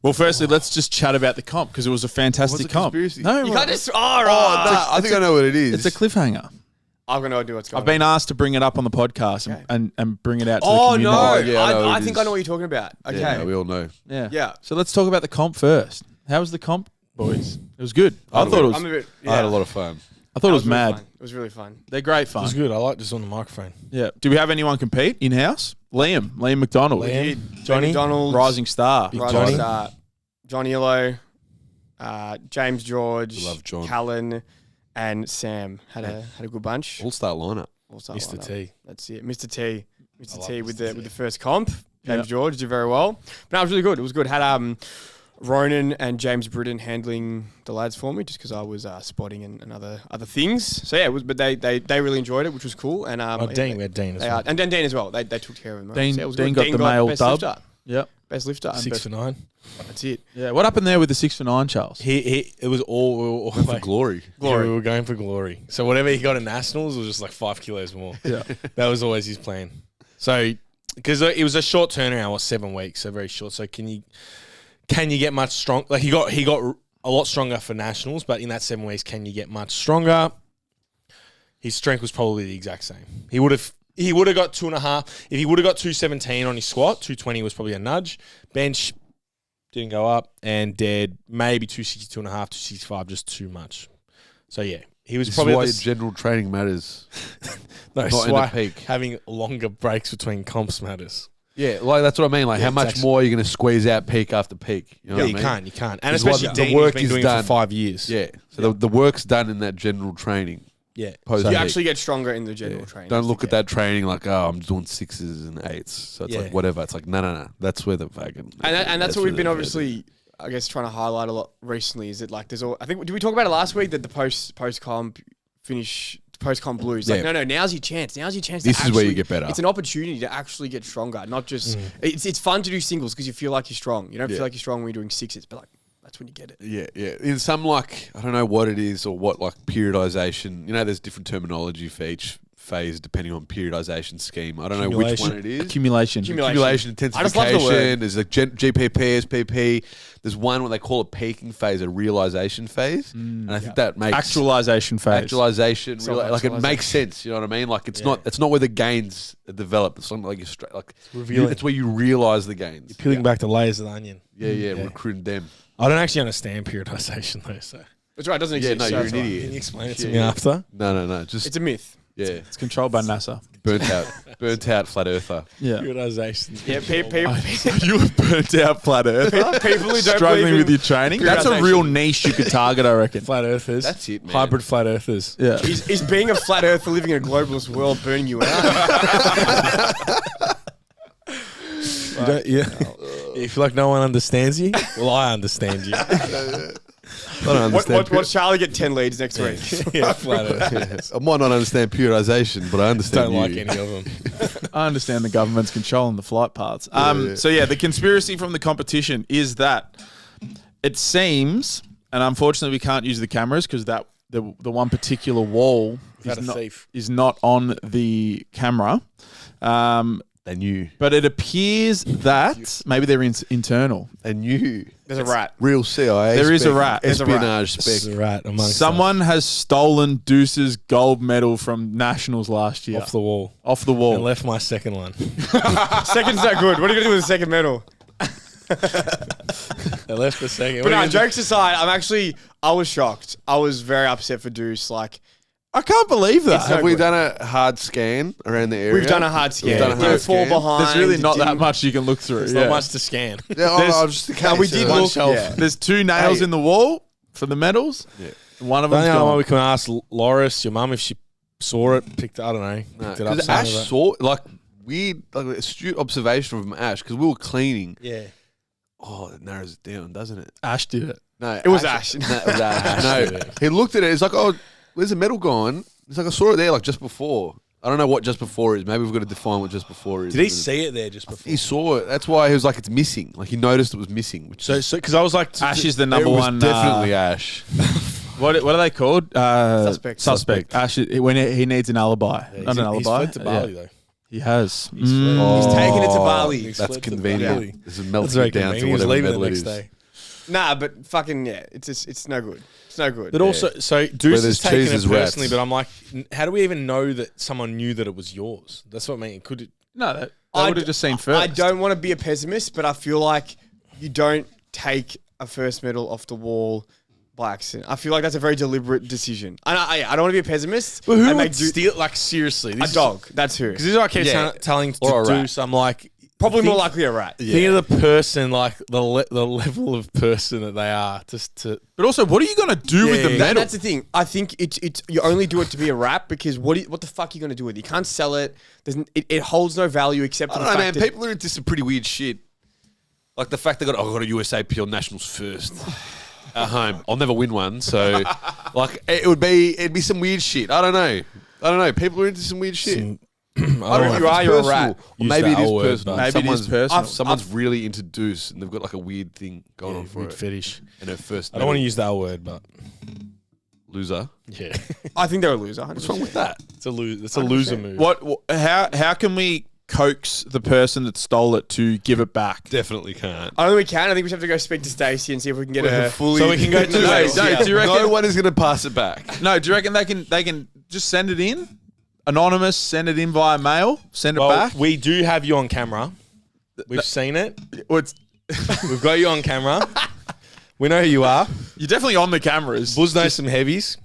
Well, firstly, let's just chat about the comp because it was a fantastic What's a comp. conspiracy? No, You well, can't just. Oh, right. I think I know what it is. it's a cliffhanger. I'm going to do what's going I've been on. asked to bring it up on the podcast Okay. and bring it out to Oh, the no. community. yeah, I know what I it think is. I know what you're talking about. Okay. Yeah, we all know. Yeah. Yeah. So let's talk about the comp first. How was the comp, boys? It was good. I thought it was. I'm a bit, I had a lot of fun. I thought it was really mad. fun. It was really fun. They're great It fun. was good. I like this on the microphone. Yeah. Do we have anyone compete in house? Liam McDonald, Liam, Johnny, McDonald, rising star. Big Rising Johnny. Star, Johnny Yellow, James George, We love John. Callan, and Sam had a good bunch. All-star lineup. All-star Mr. lineup. T. That's it, Mr. T. I Mr. love T with Mr. the first comp. James Yep. George did very well. But no, it was really good. It was good. Had Ronan and James Britton handling the lads for me just because I was spotting and other things. So yeah, it was. But they really enjoyed it, which was cool. And Dean, we had Dean as well. and then Dean as well. They took care of him. Dean- So it was Dean good. got the male best dub. lifter. Yep. Best lifter. and 6 best- for 9. That's it. Yeah. What happened there with the 6 for 9, Charles? It was all, we were all For like, glory. yeah, we were going for glory. So whatever he got in nationals was just like 5 kilos more. Yeah. That was always his plan. So, because it was a short turnaround, 7 weeks, so very short. So can you get much strong? Like he got a lot stronger for nationals, but in that 7 weeks, can you get much stronger? His strength was probably the exact same. He would have got 2.5. If he would have got 217 on his squat, 220 was probably a nudge. Bench didn't go up, and dead maybe 262.5, 265, just too much. So yeah, he was This probably is why at the general training matters. no, not it's in the why peak. having longer breaks between comps matters. Yeah, like that's what I mean. Like, Yeah, how much exactly. more are you going to squeeze out peak after peak? You know Yeah, what you I mean? can't, you can't. And It's what especially the Dean, work who's been is doing it done. for 5 years. Yeah. So the work's done in that general training. Yeah. Post You peak. actually get stronger in the general training. Don't look at that training like, oh, I'm doing 6s and 8s. So it's Yeah. like whatever. It's like no. That's where the fucking And that's what we've been where obviously, I guess, trying to highlight a lot recently. Is that like there's all? I think did we talk about it last week that the post comp blues? Like Yeah. no, now's your chance. Now's your chance. This to is where you actually- get better. It's an opportunity to actually get stronger, not just. It's fun to do singles because you feel like you're strong. You don't Yeah. feel like you're strong when you're doing 6s, but like that's when you get it. Yeah. In some like I don't know what it is or what like periodization. You know, there's different terminology for each phase depending on periodization scheme. I don't know which one it is. Accumulation. Accumulation. Accumulation, I just love the word. intensification. There's like GPP, SPP. There's one what they call a peaking phase, a realization phase, and I think that makes Actualization phase. actualization. Like it Self-actualization. makes sense. You know what I mean? Like it's not where the gains are developed. It's not like you're straight. Like revealing. it's where you realize the gains. Peeling back the layers of the onion. Yeah, recruiting them. I don't actually understand periodization though, so That's right. It doesn't Yeah, exist. no, so you're it's an fine. idiot. can you explain it to Yeah, me yeah. after? No. Just It's a myth. yeah, It's controlled by NASA. burnt out flat earther. Yeah. Periodization. Yeah, people You were burnt out flat earther. who don't Struggling believe with in your training. That's a periodization. real niche you could target, I reckon. Flat earthers. That's it, man. Hybrid flat earthers. Yeah. Is being a flat earther living in a globalist world burning you out? You don't, yeah. You feel like no one understands you? Well, I understand you. I don't understand. Watch Charlie get 10 leads next week. Yeah, flat earthers. I might not understand periodization, but I understand Don't like you. any of them. I understand the government's controlling the flight paths. Yeah. So yeah, the conspiracy from the competition is that it seems, and unfortunately we can't use the cameras because that the one particular wall We've had a thief. is not on the camera. They knew. But it appears that maybe they're internal. They knew. There's a rat. Real CIA. There is a rat. There's a rat. Espionage This is spec. a rat amongst Someone has stolen Deuce's gold medal from nationals last year. us. Off the wall. Off the And wall. left my second one. Second's not good. What are you going to do with the second medal? They left the second. But no, What are you gonna jokes aside, I was shocked. I was very upset for Deuce. Like, I can't believe that. It's no Have we good. done a hard scan around the area? we've done a hard scan. We've done a Didn't hard fall scan. behind. There's really not that didn't- much you can look through. There's Yeah. not much to scan. Yeah, I'll just in case. we did One look. shelf. Yeah. There's 2 nails Hey. in the wall for the medals. Yeah. One of The them's only other one we gone. can ask Loris, your mum, if she saw it, picked it, I don't know. Picked it up. Because something Ash like that. saw, like, weird, like, astute observation from Ash, because we were cleaning. Yeah. Oh, it narrows it down, doesn't it? Ash did it. No, It was Ash. No, it was Ash. Ash did No, it. he looked at it. He's like, "Oh, where's the medal gone?" He's like, "I saw it there, like just before." I don't know what just before is. Maybe we've got to define what just before is. Did he see it there just before? He saw it. That's why he was like, "It's missing." Like he noticed it was missing. Which So, because I was like, Ash is the it number was one. definitely Ash. What are they called? Suspect. Suspect. Ash, when he needs an alibi. Not an He's alibi. fled to Bali Yeah. though. He has. He's fled. Oh, He's taking it to Bali. He's That's fled to convenient. Bali. This is That's melting very it down to convenient. He was whatever leaving the medal it next is. day. Nah, but fucking yeah, it's no good. It's no good. But also, so Deuce there's is taking cheese, it there's rats. personally, but I'm like, how do we even know that someone knew that it was yours? That's what I mean. Could it? No, that I would have just seen first. I don't want to be a pessimist, but I feel like you don't take a first medal off the wall by accident. I feel like that's a very deliberate decision. I don't want to be a pessimist. But who and would make steal? Like seriously, a dog? That's who. Because this is what I keep Yeah. telling Or a to rat. Deuce. I'm like, Probably more likely a rat. Think of the person, like the level of person that they are. But also, what are you gonna do with the And medal? that's the thing. I think it's you only do it to be a rat because what the fuck are you gonna do with it? You can't sell it. It holds no value except I for don't the know, fact man. that People are into some pretty weird shit. Like the fact they got a USAPL Nationals first at home. I'll never win one, so like it'd be some weird shit. I don't know. People are into some weird shit. I don't know if you are, it's you're a personal, rat. or maybe it is personal. Maybe it is personal. Someone's really into Deuce and they've got like a weird thing going on for weird it. fetish. And her first I don't want to use that word, but loser. yeah, I think they're a loser. What's wrong with that? it's a loser move. How can we coax the person that stole it to give it back? Definitely can't. I don't think we can. I think we just have to go speak to Stacey and see if we can get a fully So we can go to No, ways. no, do you reckon? No one is going to pass it back. No, do you reckon they can just send it in, anonymous, send it in via mail, send it Well, back? we do have you on camera. We've seen it. Well, it's, We've got you on camera. We know who you are. you're definitely on the cameras. Buzz knows some heavies.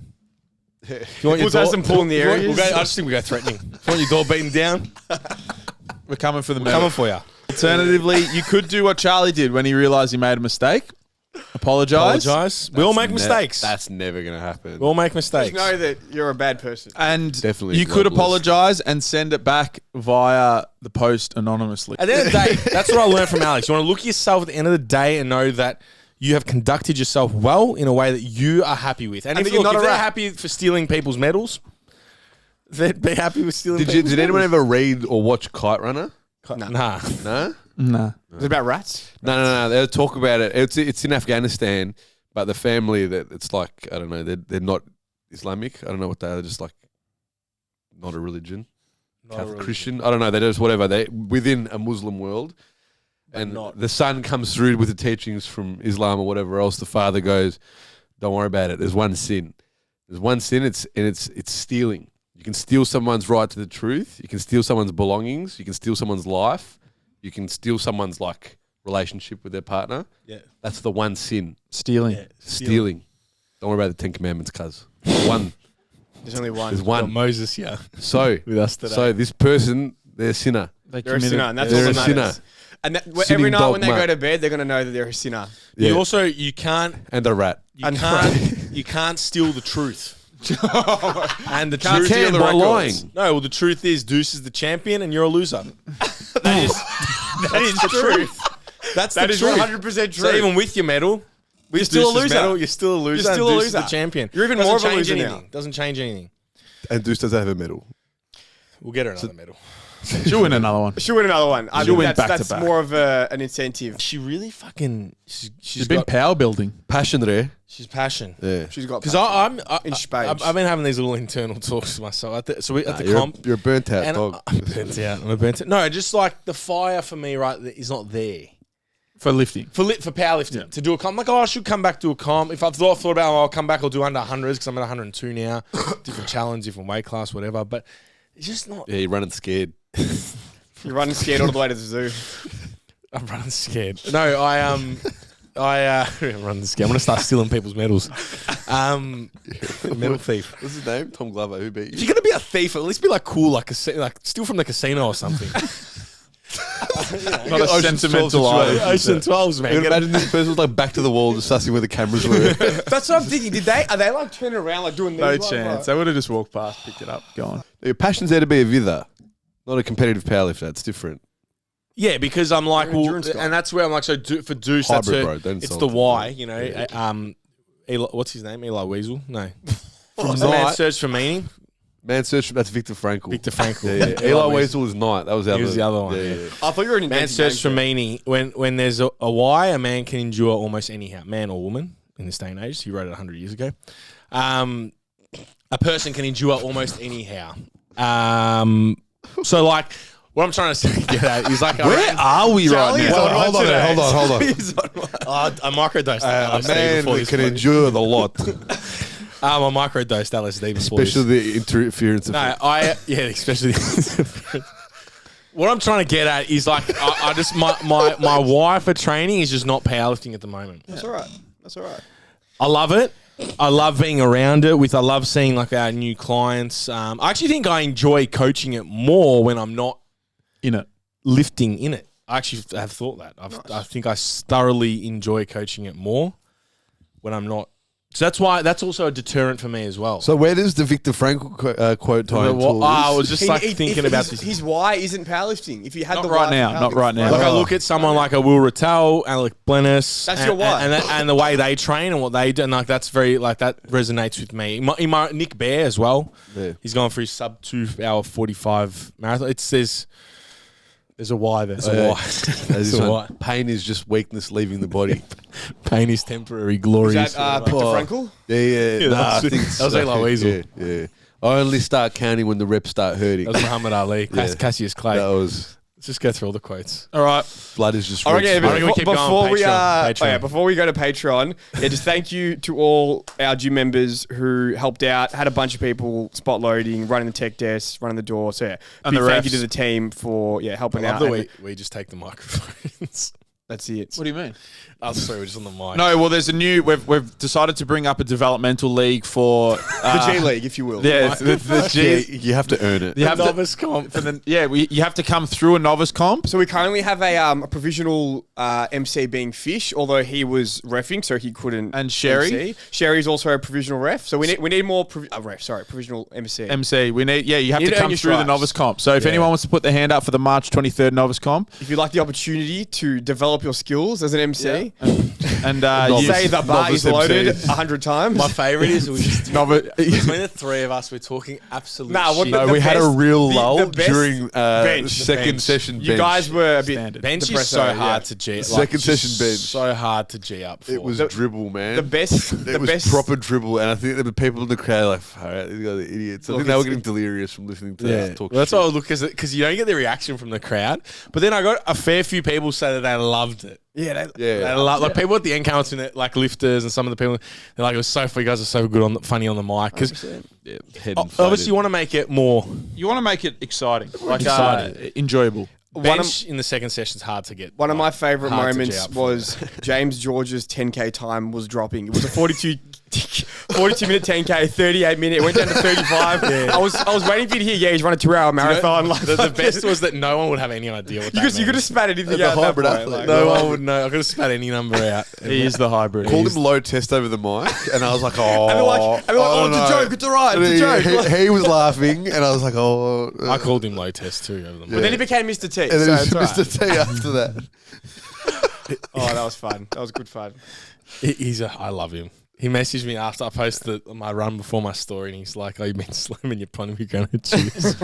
If you want Buzz has some pull in the if you want- areas. I just think we go threatening. If you want your door beaten down, We're coming for the we're medal. coming for you. Alternatively, you could do what Charlie did when he realised he made a mistake. Apologise. Apologise. We all make mistakes. That's never going to happen. We all make Just mistakes. know that you're a bad person. And Definitely you could bloodless. apologise and send it back via the post anonymously. At the end of the day, that's what I learned from Alex. You want to look at yourself at the end of the day and know that you have conducted yourself well in a way that you are happy with. And if, that you're not a they're rat. happy for stealing people's medals, they'd be happy with stealing people's Did anyone medals. ever read or watch Kite Runner? Nah. No? Nah. Is it about rats? No. They'll talk about it. It's in Afghanistan, but the family that it's like, I don't know, they're not Islamic. I don't know what they are. They're just like not a religion. Catholic, Christian. I don't know. They're just whatever. They within a Muslim world. And the son comes through with the teachings from Islam or whatever else. The father goes, "Don't worry about it. There's one sin. There's one sin. It's stealing. You can steal someone's right to the truth. You can steal someone's belongings. You can steal someone's life. You can steal someone's like relationship with their partner. Yeah. That's the one sin. Stealing. Stealing. Don't worry about the 10 Commandments, cuz. One. There's only one. There's Got one. Moses, yeah. So With us today. So this person, they're a sinner. They're a sinner, and that's They're all a that sinner. matters. And Sitting every night when they dogma. go to bed, they're going to know that they're a sinner. Yeah. You can't And a rat. you can't steal the truth. And the Can't truth steal the by records. lying. No, well the truth is Deuce is the champion and you're a loser. that is the truth. That's That the is truth. 100% true. So even with your medal, with You're still a Deuce's loser. medal, you're still a loser. You're still and a Deuce is loser. the champion. You're even Doesn't more of a change loser now. anything. Doesn't change anything. And Deuce does have a medal. We'll get her another medal. She'll win another one. She'll win another one. I She'll think win that's, back to that's back. more of an incentive. She really fucking she's She's been got power building. Passion there. she's passion. Yeah. She's got Because I'm In spades. I've been having these little internal talks to myself. At the You're, comp, you're a burnt out and dog. I'm burnt out. I'm a burnt out. No, just like the fire for me, right, is not there. For lifting. For powerlifting, to do a comp. I'm like, I should come back to a comp. If I've thought about, I'll come back, I'll do under 100s because I'm at 102 now. Different challenge, different weight class, whatever. But it's just not. Yeah, you're running scared. You're running scared all the way to the zoo. I'm running scared. No, I'm running scared. I'm gonna start stealing people's medals. Medal thief. What's his name? Tom Glover. Who beat If you? you're gonna be a thief, at least be like cool, like steal from the casino or something. Not a Ocean's sentimental 12 item. situation. Ocean 12s, man. You can imagine this person was like back to the wall, just sussing where the cameras were. That's what I'm thinking. Are they like turning around, like doing these? No like, chance. They would have just walked past, picked it up, gone. Your passion's there to be a vither, not a competitive powerlifter. It's different. Yeah, because I'm like, You're an well, endurance guy. and that's where I'm like, so for Deuce, Hybrid, that's bro. Don't it's insult the him. why, you know. Eli, what's his name? Eli Weasel? No. From The man Night, search for meaning. man search. That's Victor Frankl. Victor Frankl. Yeah. Eli Weasel is Night. That was the He other. was the other one, yeah. I thought you were an Man inventive search for name. meaning. When there's a why, a man can endure almost anyhow, man or woman in this day and age. He wrote it 100 years ago. A person can endure almost anyhow. So like, what I'm trying to say, get at is like, Where are we right Charlie is now? on one hold on, today. hold on, hold on. I microdosed A LSD man before that this can one. endure the lot, I microdosed LSD before this. especially the interference. No, Of especially. What I'm trying to get at is like, I just my why for training is just not powerlifting at the moment. That's all right. That's all right. I love it. I love being around it. I love seeing like our new clients. I actually think I enjoy coaching it more when I'm not In it. lifting in it. I actually have thought that. I think I thoroughly enjoy coaching it more when I'm not. So that's also a deterrent for me as well. So where does the Viktor Frankl quote tie into all I this? was just like thinking about his, this. his why isn't powerlifting. If you had Not the right why now, for not right powerlifting- now. Like I look at someone like a Will Rattel, Alec Blennis. That's your why. and the way they train and what they do, and like that's very like that resonates with me. Nick Bear as well. Yeah. He's going for his sub 2 hour 45 marathon. There's a why there. There's a why. There's There's a why. Pain is just weakness leaving the body. Pain is temporary, glorious. Is that Viktor Frankl? Yeah. Nah, I think that was Eli Weasel. Yeah. I only start counting when the reps start hurting. That was Muhammad Ali. Yeah. Cassius Clay. That was Let's just go through all the quotes. All right. blood is just. All right, yeah, red I reckon we keep before going. we Patreon. before we go to Patreon, just thank you to all our gym members who helped out. Had a bunch of people spot loading, running the tech desk, running the door. So yeah, And big the thank you refs. to the team for helping I out. love the And way we just take the microphones. that's it. What do you mean? Oh, sorry, we're just on the mic. No, well, there's a new. We've decided to bring up a developmental league for The G League, if you will. Yeah, it's the G. You have to earn it. You have novice to, comp. for the, yeah, you have to come through a novice comp. So we currently have a provisional MC being Fish, although he was reffing, so he couldn't. And Sherry? MC. Sherry's also a provisional ref, so we need more provisional MC. MC, we need. Yeah, you have You to need to earn come your through the stripes. novice comp. So if Yeah. anyone wants to put their hand up for the March 23rd novice comp, If you'd like the opportunity to develop your skills as an MC, and Novice. you say the bar Novice is loaded MC. 100 times. My favourite is we just novice. between the three of us, we're talking absolute Nah, what shit. the- No, we had a real the lull best during bench. second bench. session bench. you guys were a bit Standard. bench is depressed so over, hard yeah. to G. Second session just bench. so hard to G up for. It was dribble, man. The best. It the was best. proper dribble, and I think there were people in the crowd like, "All right, these guys are idiots." I Look, think they were it's- getting delirious from listening to Yeah, us talk. well, that's shit. why I look because you don't get the reaction from the crowd. But then I got a fair few people say that they loved it. Yeah, They love, like people at the end came up to me, like lifters and some of the people. They're like, "It was so funny. You guys are so good funny on the mic." Because Yeah, head obviously inflated. you want to make it more You want to make it exciting, like Exciting. enjoyable. bench in the second session's hard to get. One of my like, favourite hard to G moments up for. was James George's 10K time was dropping. It was a 42 minute 10K, 38 minute. It went down to 35. I was waiting for you to hear, yeah, he's running a 2-hour marathon. Like, the best was that no one would have any idea what that you could have meant. spat anything The out. at that hybrid point, athlete. like- No one would know. I could have spat any number out. He is the hybrid. called him low test over the mic, and I was like, "Oh, And they're like, I oh, don't it's a know." joke, it's all right, And it's a joke. He was laughing, and I was like, "Oh." I called him low test too over the But then he became Mr. T. and So then it's all right. Mr. T after that. Oh, that was fun. That was good fun. I love him. He messaged me after I posted my run before my story, and he's like, "Oh, you've been slamming your pun. We're going to choose."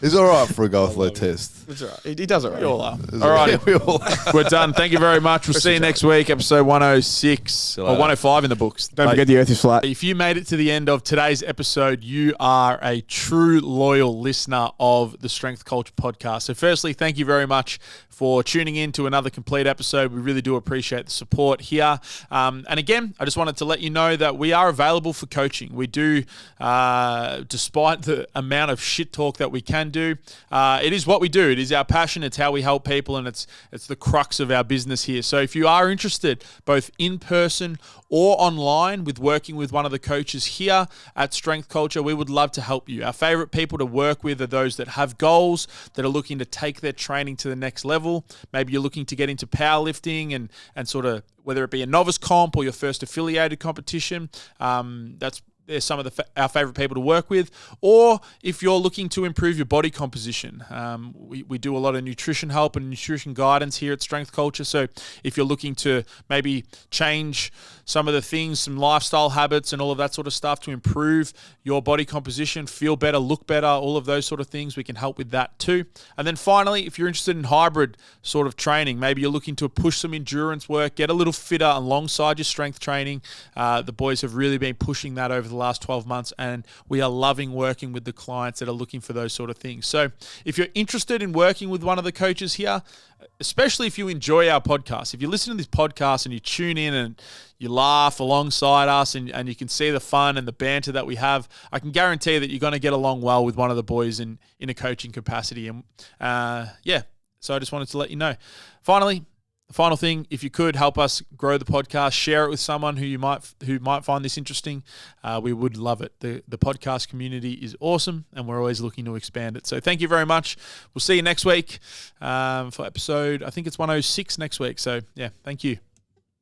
He's all right for a guy with low test. It's all right. He does it right. We all are. All All right, we all we're done. Thank you very much. We'll see you next week, episode 106 or 105 in the books. Don't forget the earth is flat. If you made it to the end of today's episode, you are a true loyal listener of the Strength Culture podcast. So firstly, thank you very much for tuning in to another complete episode. We really do appreciate the support here. And again, I just wanted to let you know that we are available for coaching. We do, despite the amount of shit talk that we can do, it is what we do. It is our passion. It's how we help people, and it's the crux of our business here. So if you are interested, both in person or online, with working with one of the coaches here at Strength Culture, we would love to help you. Our favorite people to work with are those that have goals, that are looking to take their training to the next level. Maybe you're looking to get into powerlifting and sort of, whether it be a novice comp or your first affiliated competition, they're some of our favorite people to work with. Or if you're looking to improve your body composition, we do a lot of nutrition help and nutrition guidance here at Strength Culture. So if you're looking to maybe change some of the things, some lifestyle habits and all of that sort of stuff to improve your body composition, feel better, look better, all of those sort of things, we can help with that too. And then finally, if you're interested in hybrid sort of training, maybe you're looking to push some endurance work, get a little fitter alongside your strength training. The boys have really been pushing that over the last 12 months, and we are loving working with the clients that are looking for those sort of things. So if you're interested in working with one of the coaches here, especially if you enjoy our podcast, if you listen to this podcast and you tune in and you laugh alongside us and you can see the fun and the banter that we have, I can guarantee that you're going to get along well with one of the boys in a coaching capacity. And so I just wanted to let you know. Finally, the final thing, if you could help us grow the podcast, share it with someone who might find this interesting. We would love it. The podcast community is awesome, and we're always looking to expand it. So thank you very much. We'll see you next week for episode, I think it's 106 next week. So yeah, thank you.